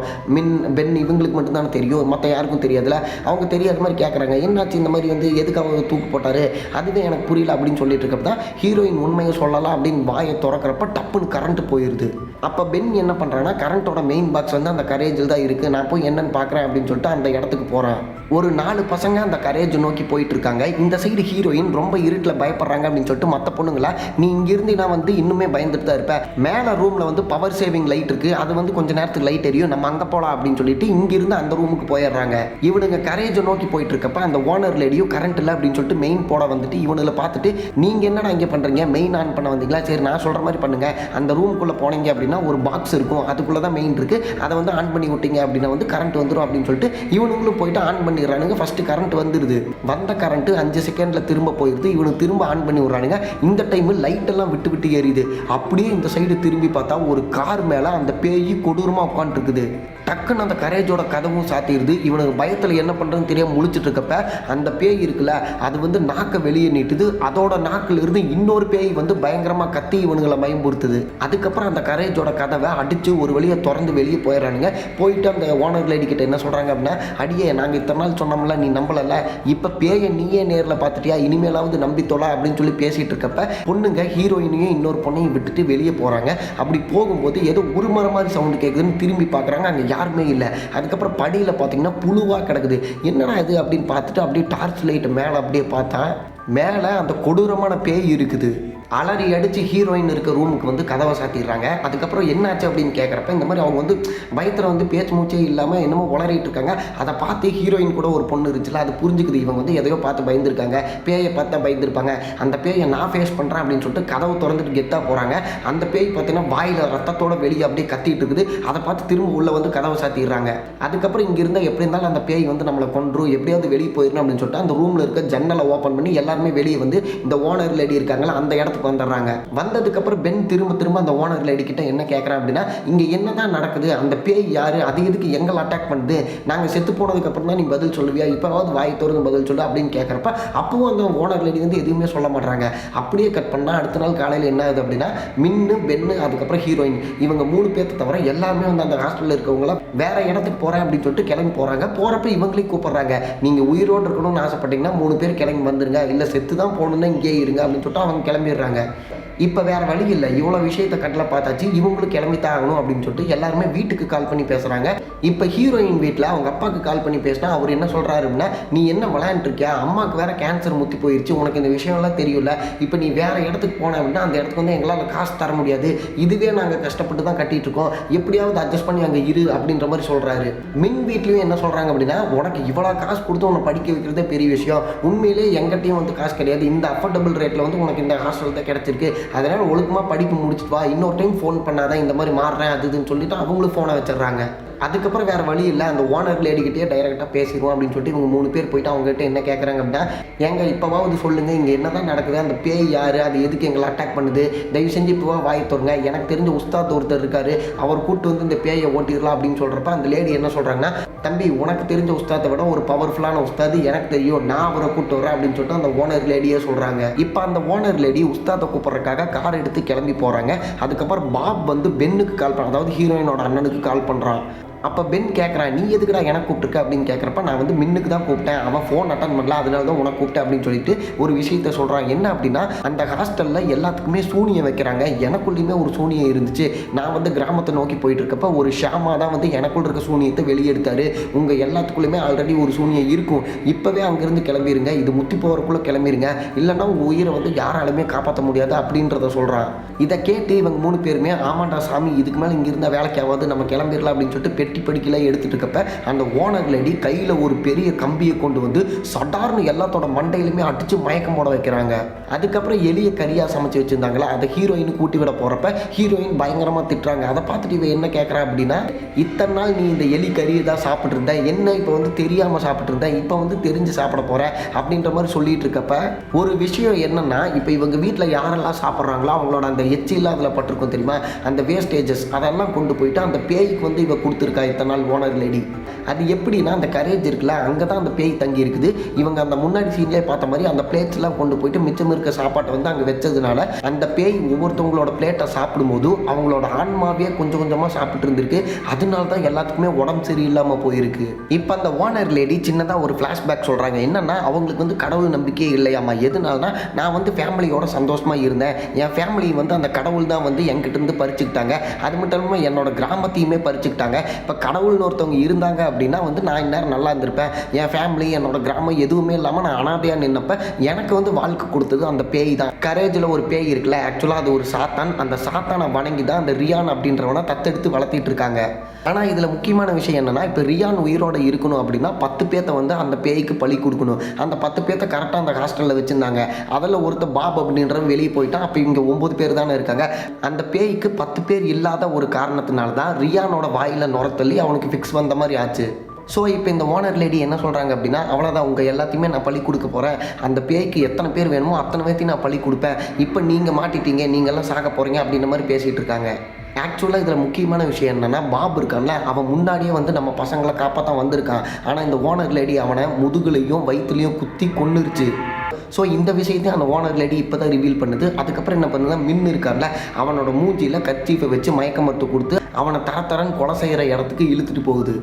Speaker 1: பென் இவங்களுக்கு மட்டும்தானே தெரியும், மற்ற யாருக்கும் தெரியாதுல. அவங்க தெரியாத மாதிரி கேட்குறாங்க, என்னாச்சு இந்த மாதிரி வந்து எதுக்கு அவங்க தூக்கு போட்டார், அதுவே எனக்கு புரியல அப்படின்னு சொல்லிட்டு இருக்கப்ப தான் ஹீரோயின் உண்மையை சொல்லலாம் அப்படின்னு வாயை திறக்கிறப்ப டப்புன்னு கரண்ட் போயிடுது. அப்போ பென் என்ன பண்ணுறான்னா கரண்ட்டோட மெயின் பாக்ஸ் வந்து அந்த கரேஜில் தான் இருக்குது, நான் போய் என்னன்னு பார்க்குறேன் அப்படின்னு சொல்லிட்டு அந்த இடத்துக்கு போகிறேன். ஒரு 4 பசங்க அந்த கரேஜ் நோக்கி போயிட்டு இருக்காங்க. இந்த சைடு ஹீரோயின் ரொம்ப இருட்டில் பயப்படுறாங்க அப்படின்னு சொல்லிட்டு மற்ற பொண்ணுங்களா நீ இங்கிருந்து நான் வந்து இன்னுமே பயந்துட்டு தான் இருப்பேன், மேலே ரூமில் வந்து பவர் சேவிங் லைட் இருக்குது, அது வந்து கொஞ்சம் நேரத்துக்கு லைட் எரியும், நம்ம அங்கே போகலாம் அப்படின்னு சொல்லிட்டு இங்கிருந்து அந்த ரூமுக்கு போயிடுறாங்க. இவனுங்க கரேஜை நோக்கி போயிட்டு இருக்கப்ப அந்த ஓனர் லேடியும் கரண்ட் இல்லை அப்படின்னு சொல்லிட்டு மெயின் போட வந்துட்டு இவனுங்களை பார்த்துட்டு நீங்கள் என்னடா இங்கே பண்ணுறீங்க, மெயின் ஆன் பண்ண வந்தீங்களா, சரி நான் சொல்கிற மாதிரி பண்ணுங்கள், அந்த ரூமுக்குள்ளே போனீங்க அப்படின்னா ஒரு பாக்ஸ் இருக்கும், அதுக்குள்ளே தான் மெயின் இருக்குது, அதை வந்து ஆன் பண்ணி விட்டீங்க அப்படின்னா வந்து கரண்ட் வந்துடும் அப்படின்னு சொல்லிட்டு இவனுங்களும் போயிட்டு ஆன் பண்ணிடுறானுங்க. ஃபஸ்ட்டு கரண்ட் வந்துடுது, வந்த கரண்ட்டு 5 செகண்டில் திரும்ப போயிடுது, இவனுக்கு திரும்ப ஆன் பண்ணி விட்றானுங்க. இந்த டைமு லைட்டெல்லாம் விட்டு விட்டு எரியுது. அப்படியே இந்த சைடு திரும்பி பார்த்தா ஒரு கார் மேலே அந்த பேய் கொடூரமாக உட்காந்துருக்குது. டக்குன்னு அந்த கரேஜோட கதவும் சாத்திடுது. இவனுக்கு பயத்தில் என்ன பண்ணுறதுன்னு தெரியாமல் முழிச்சிட்டு இருக்கப்ப அந்த பேய் இருக்குல்ல அது வந்து நாக்கை வெளியே நீட்டுது. அதோட நாக்கில் இருந்து இன்னொரு பேய் வந்து பயங்கரமாக கத்தி இவனுங்களை பயம்படுத்துது. அதுக்கப்புறம் அந்த கரேஜோட கதவை அடித்து ஒரு வழியை திறந்து வெளியே போயிடறானுங்க. போயிட்டு அந்த ஓனர் லேடி கிட்ட என்ன சொல்கிறாங்க அப்படின்னா, அடியே நாங்கள் இத்தனை நாள் சொன்னோம்ல நீ நம்பலல்ல, இப்போ பேயை நீயே நேரில் பார்த்துட்டியா, இனிமேலாவது நம்பித்தோலா அப்படின்னு சொல்லி பேசிகிட்டு இருக்கப்ப பொண்ணுங்க ஹீரோயினையும் இன்னொரு பொண்ணையும் விட்டுட்டு வெளியே போகிறாங்க. அப்படி போகும்போது ஏதோ உருமர மாதிரி சவுண்டு கேட்குதுன்னு திரும்பி பார்க்குறாங்க, அங்கே யாருமே இல்லை. அதுக்கப்புறம் படியில் பார்த்தீங்கன்னா புழுவாக கிடக்குது. என்னடா இது அப்படின்னு பார்த்துட்டு அப்படியே டார்ச் லைட்டு மேலே அப்படியே பார்த்தா மேலே அந்த கொடூரமான பேய் இருக்குது. அலறி அடித்து ஹீரோயின் இருக்க ரூமுக்கு வந்து கதவை சாத்திடுறாங்க. அதுக்கப்புறம் என்னாச்சு அப்படின்னு கேட்குறப்ப இந்த மாதிரி அவங்க வந்து பயத்தில் வந்து பேச்சு மூச்சே இல்லாமல் என்னமோ உளறிட்டு இருக்காங்க. அதை பார்த்து ஹீரோயின் கூட ஒரு பொண்ணு இருந்துச்சுல, அது புரிஞ்சுக்குது இவங்க வந்து எதையோ பார்த்து பயந்துருக்காங்க, பேயை பார்த்தா பயந்துருப்பாங்க, அந்த பேயை நான் ஃபேஸ் பண்ணுறேன் அப்படின்னு சொல்லிட்டு கதவை திறந்துட்டு கெத்தாக போகிறாங்க. அந்த பேய் பார்த்தீங்கன்னா வாயில் ரத்தத்தோட வெளியே அப்படியே கத்திட்டு இருக்குது. அதை பார்த்து திரும்ப உள்ளே வந்து கதவை சாத்திடுறாங்க. அதுக்கப்புறம் இங்கே இருந்தால் எப்படி இருந்தாலும் அந்த பேய் வந்து நம்மளை கொன்றும், எப்படியாவது வெளியே போயிடணும் அப்படின்னு சொல்லிட்டு அந்த ரூமில் இருக்க ஜன்னலை ஓப்பன் பண்ணி எல்லாருமே வெளியே வந்து இந்த ஓனர் லேடி இருக்காங்களா அந்த இடத்துக்கு இடத்துக்கு வந்துடுறாங்க. வந்ததுக்கப்புறம் பென் திரும்ப திரும்ப அந்த ஓனர் லேடி கிட்ட என்ன கேட்குறான் அப்படின்னா, இங்கே என்ன தான் நடக்குது, அந்த பேய் யார், அது எதுக்கு எங்களை அட்டாக் பண்ணுது, நாங்கள் செத்து போனதுக்கப்புறம் தான் நீ பதில் சொல்லுவியா, இப்போவாவது வாய் திறந்து பதில் சொல்லு அப்படின்னு கேட்குறப்ப அப்பவும் அந்த ஓனர் லேடி வந்து எதுவுமே சொல்ல மாட்டாங்க. அப்படியே கட் பண்ணால் அடுத்த நாள் காலையில் என்ன ஆகுது அப்படின்னா, மின்னு, பென்னு, அதுக்கப்புறம் ஹீரோயின், இவங்க 3 பேர்த்த தவிர எல்லாருமே வந்து அந்த ஹாஸ்டலில் இருக்கவங்களாம் வேற இடத்துக்கு போகிறேன் அப்படின்னு சொல்லிட்டு கிளம்பி போகிறாங்க. போகிறப்ப இவங்களையும் கூப்பிட்றாங்க, நீங்கள் உயிரோடு இருக்கணும்னு ஆசைப்பட்டீங்கன்னா 3 பேர் கிளம்பி வந்துருங்க, இல்லை செத்து தான் போகணுன்னா இங்கே இருங்க அப்படின்னு சொல்லிட்டு அவங்க கிளம்பிடுறாங்க. இப்போ வேறு வழி இல்லை, இவ்வளோ விஷயத்தை கட்டில் பார்த்தாச்சு, இவங்களும் கிளம்பித்தான் ஆகணும் அப்படின்னு சொல்லிட்டு எல்லாருமே வீட்டுக்கு கால் பண்ணி பேசுகிறாங்க. இப்போ ஹீரோயின் வீட்டில் அவங்க அப்பாவுக்கு கால் பண்ணி பேசினா அவர் என்ன சொல்கிறாரு அப்படின்னா, நீ என்ன விளையாண்டுருக்கியா, அம்மாவுக்கு வேறு கேன்சர் முத்தி போயிடுச்சு, உனக்கு இந்த விஷயம்லாம் தெரியல, இப்போ நீ வேறு இடத்துக்கு போன அப்படின்னா அந்த இடத்துக்கு வந்து எங்களால் காசு தர முடியாது, இதுவே நாங்கள் கஷ்டப்பட்டு தான் கட்டிகிட்டு இருக்கோம், எப்படியாவது அட்ஜஸ்ட் பண்ணி அங்கே இரு அப்படின்ற மாதிரி சொல்கிறாரு. மின் வீட்லேயும் என்ன சொல்கிறாங்க அப்படின்னா, உனக்கு இவ்வளோ காசு கொடுத்து உன்னை படிக்க வைக்கிறதே பெரிய விஷயம், உண்மையிலே எங்கிட்டையும் வந்து காசு கிடையாது, இந்த அஃபோர்டபுள் ரேட்டில் வந்து உனக்கு இந்த ஹாஸ்டல் தான் கிடச்சிருக்கு, அதனால் ஒழுக்கமாக படிப்பு முடிச்சுட்டு வா, இன்னொரு டைம் ஃபோன் பண்ணாதான் இந்த மாதிரி மாறுறேன் அதுன்னு சொல்லிட்டு அவங்களும் ஃபோனை வச்சிடுறாங்க. அதுக்கப்புறம் வேறு வழி இல்லை, அந்த ஓனர் லேடிக்கிட்டே டைரெக்டாக பேசிடுவோம் அப்படின்னு சொல்லிட்டு இவங்க 3 பேர் போயிட்டு அவங்ககிட்ட என்ன கேட்குறாங்க அப்படின்னா, ஏங்க இப்போவாவது சொல்லுங்கள், இங்கே என்ன தான் நடக்குது, அந்த பேய் யார், அது எதுக்கு எங்களை அட்டாக் பண்ணுது, தயவு செஞ்சு இப்போவா வாய் தருங்க, எனக்கு தெரிஞ்ச உஸ்தாத் ஒருத்தர் இருக்கார், அவர் கூப்பிட்டு வந்து இந்த பேயை ஓட்டிடலாம் அப்படின்னு சொல்கிறப்ப அந்த லேடி என்ன சொல்கிறாங்கன்னா, தம்பி உனக்கு தெரிஞ்ச உஸ்தாத்தை விட ஒரு பவர்ஃபுல்லான உஸ்தாது எனக்கு தெரியும், நான் அவரை கூப்பிட்டு வரேன் அப்படின்னு சொல்லிட்டு அந்த ஓனர் லேடியே சொல்கிறாங்க. இப்போ அந்த ஓனர் லேடி உஸ்தாத்தை கூப்பிட்றதுக்காக கார் எடுத்து கிளம்பி போகிறாங்க. அதுக்கப்புறம் பாப் வந்து பென்னுக்கு கால் பண்ண, அதாவது ஹீரோயினோட அண்ணனுக்கு கால் பண்ணுறான். அப்போ பென் கேட்குறான், நீ எதுக்குடா எனக்கு கூப்பிட்டுருக்க அப்படின்னு கேட்குறப்ப, நான் வந்து மின்னுக்கு தான் கூப்பிட்டேன், அவன் ஃபோன் அட்டன் பண்ணல, அதனால தான் உனக்கு கூப்பிட்டேன் அப்படின்னு சொல்லிட்டு ஒரு விஷயத்த சொல்கிறான். என்ன அப்படின்னா, அந்த ஹாஸ்டலில் எல்லாத்துக்குமே சூனியம் வைக்கிறாங்க, எனக்குள்ளேயுமே ஒரு சூனியம் இருந்துச்சு, நான் வந்து கிராமத்தை நோக்கி போயிட்டு இருக்கப்ப ஒரு ஷாமா தான் வந்து எனக்குள்ள இருக்க சூனியத்தை வெளியெடுத்தாரு, உங்கள் எல்லாத்துக்குள்ளேயுமே ஆல்ரெடி ஒரு சூனியம் இருக்கும், இப்போவே அங்கேருந்து கிளம்பிடுங்க, இது முத்தி போகிறக்குள்ளே கிளம்பிடுங்க, இல்லைன்னா உங்கள் உயிரை வந்து யாராலுமே காப்பாற்ற முடியாது அப்படின்றத சொல்கிறான். இதை கேட்டு இவங்க 3 பேருமே, ஆமாண்டா சாமி, இதுக்கு மேலே இங்கே இருந்தால் வேலைக்கு ஆகாது, நம்ம கிளம்பிடலாம் அப்படின்னு சொல்லிட்டு பெட்டி படிக்கலாம் எடுத்துகிட்டு இருக்கப்ப அந்த ஓனர் லேடி கையில் ஒரு பெரிய கம்பியை கொண்டு வந்து சடார்னு எல்லாத்தோட மண்டையிலுமே அடித்து மயக்கம் போட வைக்கிறாங்க. அதுக்கப்புறம் எலியை கறியாக சமைச்சு வச்சுருந்தாங்களா, அதை ஹீரோயின் கூட்டி விட போகிறப்ப ஹீரோயின் பயங்கரமாக திட்டுறாங்க. அதை பார்த்துட்டு இவன் என்ன கேட்குறான் அப்படின்னா, இத்தனை நாள் நீ இந்த எலி கறியை தான் சாப்பிட்ருந்த, என்ன இப்போ வந்து தெரியாமல் சாப்பிட்ருந்த, இப்போ வந்து தெரிஞ்சு சாப்பிட போகிற அப்படின்ற மாதிரி சொல்லிட்டு இருக்கப்ப ஒரு விஷயம் என்னென்னா, இப்போ இவங்க வீட்டில் யாரெல்லாம் சாப்பிட்றாங்களோ அவங்களோட அந்த எச்சில் அதில் பட்டிருக்கும் தெரியுமா, அந்த வேஸ்டேஜஸ் அதெல்லாம் கொண்டு போயிட்டு அந்த பேய்க்கு வந்து இவ கொடுத்துருக்கா இத்தனை நாள் ஓனர் லேடி. அது எப்படின்னா, அந்த கரேஜ் இருக்குல்ல, அங்கே தான் அந்த பேய் தங்கி இருக்குது. இவங்க அந்த முன்னாடி சீன்லேயே பார்த்த மாதிரி அந்த பிளேட்ஸ்லாம் கொண்டு போயிட்டு மிச்சம் இருக்க சாப்பாட்டை வந்து அங்கே வச்சதுனால அந்த பேய் ஒவ்வொருத்தவங்களோட பிளேட்டை சாப்பிடும்போது அவங்களோட ஆன்மாவே கொஞ்சம் கொஞ்சமாக சாப்பிட்டு இருந்திருக்கு. அதனால தான் எல்லாத்துக்குமே உடம்பு சரியில்லாமல் போயிருக்கு. இப்போ அந்த ஓனர் லேடி சின்னதாக ஒரு ஃப்ளாஷ்பேக் சொல்கிறாங்க. என்னென்னா, அவங்களுக்கு வந்து கடவுள் நம்பிக்கையே இல்லையாமா. எதுனால்னா, நான் வந்து ஃபேமிலியோட சந்தோஷமாக இருந்தேன், என் ஃபேமிலி வந்து அந்த கடவுள் தான் வந்து என்கிட்டருந்து பறிச்சுக்கிட்டாங்க, அது மட்டும் இல்லாமல் என்னோட கிராமத்தையுமே பறிச்சுக்கிட்டாங்க. இப்போ கடவுள்னு ஒருத்தவங்க இருந்தாங்க அப்படின்னா வந்து நான் இந்நேரம் நல்லா இருந்திருப்பேன், என் ஃபேமிலி என்னோட கிராமம் எதுவுமே இல்லாமல் நான் அனாதையாக நின்னப்ப எனக்கு வந்து வாழ்க்கை கொடுத்தது அந்த பேய் தான். கரேஜில் ஒரு பேய் இருக்குல்ல, ஆக்சுவலாக அது ஒரு சாத்தான், அந்த சாத்தானை வணங்கி தான் அந்த ரியான் அப்படின்றவனை தத்தெடுத்து வளர்த்திட்டு இருக்காங்க. ஆனால் இதில் முக்கியமான விஷயம் என்னென்னா, இப்போ ரியான் உயிரோடு இருக்கணும் அப்படின்னா 10 பேர்த்த வந்து அந்த பேய்க்கு பலி கொடுக்கணும். அந்த 10 பேர்த்த கரெக்டாக அந்த ஹாஸ்டலில் வச்சுருந்தாங்க. அதில் ஒருத்தர் பாப் அப்படின்றவன் வெளியே போயிட்டான். அப்போ இங்கே 9 பேர் தானே இருக்காங்க. அந்த பேய்க்கு 10 பேர் இல்லாத ஒரு காரணத்தினால தான் ரியானோட வாயில் நுரத்தள்ளி அவனுக்கு ஃபிக்ஸ் வந்த மாதிரி ஆச்சு. ஸோ இப்போ இந்த ஓனர் லேடி என்ன சொல்கிறாங்க அப்படின்னா, அவ்வளோதான், உங்கள் எல்லாத்தையுமே நான் பழி கொடுக்க போகிறேன், அந்த பேய்க்கு எத்தனை பேர் வேணுமோ அத்தனை பேர்த்தையும் நான் பழி கொடுப்பேன், இப்போ நீங்கள் மாட்டிட்டீங்க, நீங்கள்லாம் சாக போகிறீங்க அப்படின்ற மாதிரி பேசிகிட்டு இருக்காங்க. ஆக்சுவலாக இதில் முக்கியமான விஷயம் என்னென்னா, பாப் இருக்கான்ல, அவன் முன்னாடியே வந்து நம்ம பசங்களை காப்பாற்ற வந்திருக்கான். ஆனால் இந்த ஓனர் லேடி அவனை முதுகுலையும் வயிற்றுலையும் குத்தி கொன்னுருச்சு. ஸோ இந்த விஷயத்தையும் அந்த ஓனர் லேடி இப்போ தான் ரிவீல் பண்ணுது. அதுக்கப்புறம் என்ன பண்ணுதுன்னா, மின் இருக்கார்ல, அவனோட மூஞ்சியில் கர்ச்சீஃபை வச்சு மயக்க மருந்து கொடுத்து அவனை தரத்தரன்னு கொலை செய்கிற இடத்துக்கு இழுத்துட்டு போகுது.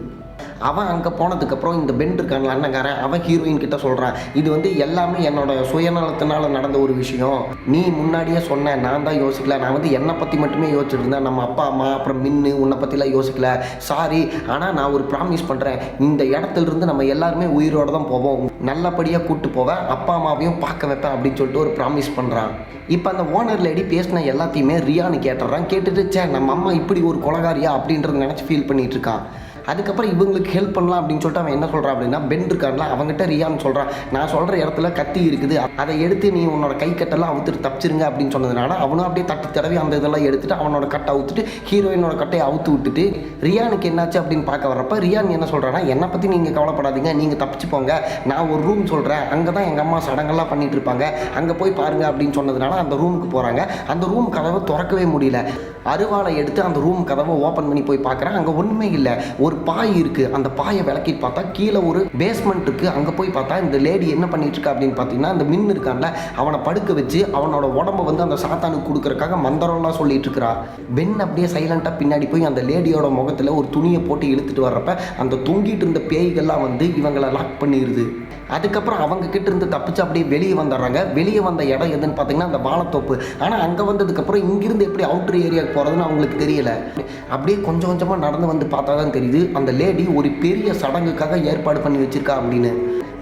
Speaker 1: அவன் அங்கே போனதுக்கப்புறம் இந்த பென் இருக்கான்ல அண்ணங்காரன், அவன் ஹீரோயின் கிட்ட சொல்கிறான், இது வந்து எல்லாமே என்னோட சுயநலத்தினால நடந்த ஒரு விஷயம், நீ முன்னாடியே சொன்ன, நான் தான் யோசிக்கல, நான் வந்து என்னை பற்றி மட்டுமே யோசிச்சுட்டு இருந்தேன், நம்ம அப்பா அம்மா அப்புறம் மின்னு உன்னை பற்றிலாம் யோசிக்கல, சாரி, ஆனால் நான் ஒரு ப்ராமிஸ் பண்ணுறேன், இந்த இடத்துலேருந்து நம்ம எல்லாருமே உயிரோடு தான் போவோம், நல்லபடியாக கூப்பிட்டு போவேன், அப்பா அம்மாவையும் பார்க்க வைப்பேன் அப்படின்னு சொல்லிட்டு ஒரு ப்ராமிஸ் பண்ணுறான். இப்போ அந்த ஓனர் லேடி பேசின எல்லாத்தையுமே ரியான்னு கேட்டுடுறான். கேட்டுட்டு, சே நம்ம அம்மா இப்படி ஒரு கொலகாரியா அப்படின்றத நினச்சி ஃபீல் பண்ணிகிட்டு இருக்கான். அதுக்கப்புறம் இவங்களுக்கு ஹெல்ப் பண்ணலாம் அப்படின்னு சொல்லிட்டு அவன் என்ன சொல்கிறான் அப்படின்னா பென் இருக்கான்ல அவங்ககிட்ட ரியான் சொல்கிறான், நான் சொல்கிற இடத்துல கத்தி இருக்குது, அதை எடுத்து நீ உன்னோட கை கட்டெல்லாம் அவுத்துட்டு தப்பிச்சிருங்க அப்படின்னு சொன்னதுனால அவனும் அப்படியே தட்டி தடவி அந்த இதெல்லாம் எடுத்துட்டு அவனோட கட்டை அவுத்துட்டு ஹீரோயினோட கட்டையை அவுத்து விட்டுட்டு ரியானுக்கு என்னாச்சு அப்படின்னு பார்க்க வரப்ப ரியான் என்ன சொல்கிறான்னா, என்னை பற்றி நீங்கள் கவலைப்படாதீங்க, நீங்கள் தப்பிச்சு போங்க, நான் ஒரு ரூம் சொல்கிறேன், அங்கே தான் எங்கள் அம்மா சடங்கெல்லாம் பண்ணிட்டு இருப்பாங்க, அங்கே போய் பாருங்க அப்படின்னு சொன்னதுனால அந்த ரூமுக்கு போகிறாங்க. அந்த ரூம் கதவை திறக்கவே முடியல. அருவாளை எடுத்து அந்த ரூம் கதவை ஓப்பன் பண்ணி போய் பார்க்குறேன், அங்கே ஒன்றுமே இல்லை. ஒரு பாய் இருக்குது. அந்த பாயை விளக்கிட்டு பார்த்தா கீழே ஒரு பேஸ்மெண்ட் இருக்குது. அங்கே போய் பார்த்தா இந்த லேடி என்ன பண்ணிட்டு இருக்கா அப்படின்னு பார்த்தீங்கன்னா, அந்த மின் இருக்கான்ல அவனை படுக்க வச்சு அவனோட உடம்பை வந்து அந்த சாத்தானுக்கு கொடுக்குறக்காக மந்திரம்லாம் சொல்லிட்டு இருக்கிறா. பென் அப்படியே சைலண்டாக பின்னாடி போய் அந்த லேடியோட முகத்தில் ஒரு துணியை போட்டு இழுத்துட்டு வர்றப்ப அந்த தொங்கிட்டு இருந்த பேய்கள்லாம் வந்து இவங்களை லாக் பண்ணிடுது. அதுக்கப்புறம் அவங்க கிட்ட இருந்து தப்பிச்சு அப்படியே வெளியே வந்துடுறாங்க. வெளியே வந்த இடம் எதுன்னு பார்த்தீங்கன்னா அந்த வாழைத்தோப்பு. ஆனால் அங்கே வந்ததுக்கப்புறம் இங்கிருந்து எப்படி அவுட்டர் ஏரியாவுக்கு போகிறதுன்னு அவங்களுக்கு தெரியல. அப்படியே கொஞ்சம் கொஞ்சமாக நடந்து வந்து பார்த்தா தான் தெரியுது அந்த லேடி ஒரு பெரிய சடங்குக்காக ஏற்பாடு பண்ணி வச்சிருக்கா அப்படின்னு.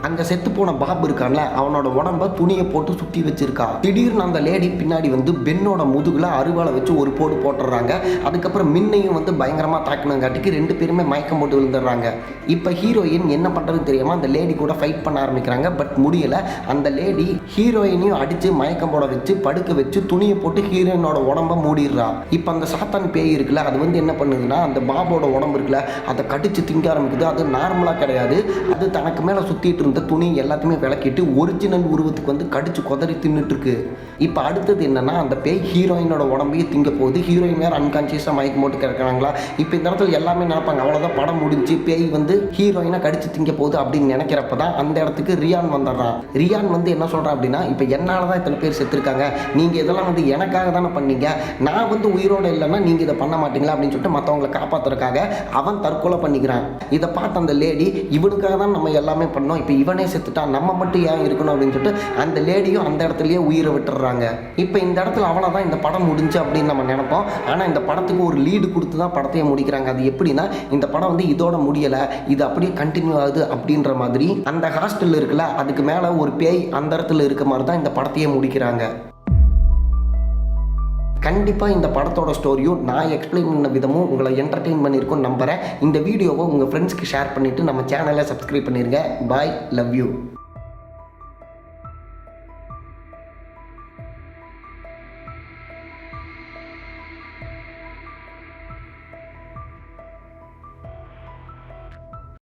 Speaker 1: அங்கே செத்து போன பாப் இருக்கான்ல அவனோட உடம்ப துணியை போட்டு சுற்றி வச்சிருக்கா. திடீர்னு அந்த லேடி பின்னாடி வந்து பென்னோட முதுகில் அருவாளை வச்சு ஒரு போடு போட்டுடுறாங்க. அதுக்கப்புறம் மின்னையும் வந்து பயங்கரமாக தாக்கினங்காட்டிக்கு 2 பேருமே மயக்கம் போட்டு விழுந்துடுறாங்க. இப்போ ஹீரோயின் என்ன பண்ணுறதுன்னு தெரியாமல் அந்த லேடி கூட ஃபைட் பண்ண ஆரம்பிக்கிறாங்க. பட் முடியலை. அந்த லேடி ஹீரோயினையும் அடித்து மயக்கம் போட வச்சு படுக்க வச்சு துணியை போட்டு ஹீரோயினோட உடம்ப மூடிடுறா. இப்போ அந்த சாத்தான் பேய் இருக்குல்ல அது வந்து என்ன பண்ணுதுன்னா அந்த பாபோட உடம்பு இருக்குல்ல அதை கடிச்சு திங்க ஆரம்பிக்குது. அது நார்மலாக கிடையாது. அது தனக்கு மேலே சுற்றிட்டு இந்த துணி எல்லாத்தையுமே விளக்கிட்டு ஒரிஜினல் உருவத்துக்கு வந்து கடிச்சு கொதறி தின்னுட்டு இருக்கு. இப்போ அடுத்தது என்னன்னா அந்த பேய் ஹீரோயினோட உடம்பையே திங்க போகுது. ஹீரோயின் வேறு அன்கான்சியஸாக மயக்கம் போட்டு கிடக்கிறாங்களா. இப்போ இந்த இடத்துல எல்லாமே நினைப்பாங்க அவ்வளோதான் படம் முடிஞ்சு பேய் வந்து ஹீரோயினை கடிச்சு திங்க போகுது அப்படின்னு நினைக்கிறப்ப தான் அந்த இடத்துக்கு ரியான் வந்துடுறான். ரியான் வந்து என்ன சொல்கிறான் அப்படின்னா, இப்போ என்னால் தான் இத்தனை பேர் செத்துருக்காங்க, நீங்கள் இதெல்லாம் வந்து எனக்காக தானே பண்ணீங்க, நான் வந்து உயிரோடு இல்லைன்னா நீங்கள் இதை பண்ண மாட்டீங்களா அப்படின்னு சொல்லிட்டு மற்றவங்களை காப்பாற்றுறதுக்காக அவன் தற்கொலை பண்ணிக்கிறான். இதை பார்த்து அந்த லேடி இவனுக்காக தான் நம்ம எல்லாமே பண்ணோம், இப்போ இவனே செத்துட்டான் நம்ம மட்டும் ஏன் இருக்கணும் அப்படின்னு சொல்லிட்டு அந்த லேடியும் அந்த இடத்துலயே உயிரை விட்டுறாங்க. இப்போ இந்த இடத்துல அவ்வளோதான் இந்த படம் முடிஞ்சு அப்படின்னு நம்ம நினைப்போம். ஆனால் இந்த படத்துக்கு ஒரு லீடு கொடுத்து தான் படத்தையே முடிக்கிறாங்க. அது எப்படின்னா இந்த படம் வந்து இதோட முடியலை, இது அப்படியே கண்டினியூ ஆகுது அப்படின்ற மாதிரி அந்த ஹாஸ்டல் இருக்குல்ல அதுக்கு மேலே ஒரு பேய் அந்த இடத்துல இருக்க மாதிரி தான் இந்த படத்தையே முடிக்கிறாங்க. கண்டிப்பாக இந்த படத்தோட ஸ்டோரியும் நான் எக்ஸ்பிளைன் பண்ண விதமும் உங்களை என்டர்டெயின் பண்ணியிருக்கும்னு நம்புகிறேன். இந்த வீடியோவை உங்கள் ஃப்ரெண்ட்ஸ்க்கு ஷேர் பண்ணிவிட்டு நம்ம சேனலை சப்ஸ்கிரைப் பண்ணிடுங்க. பாய், லவ் யூ.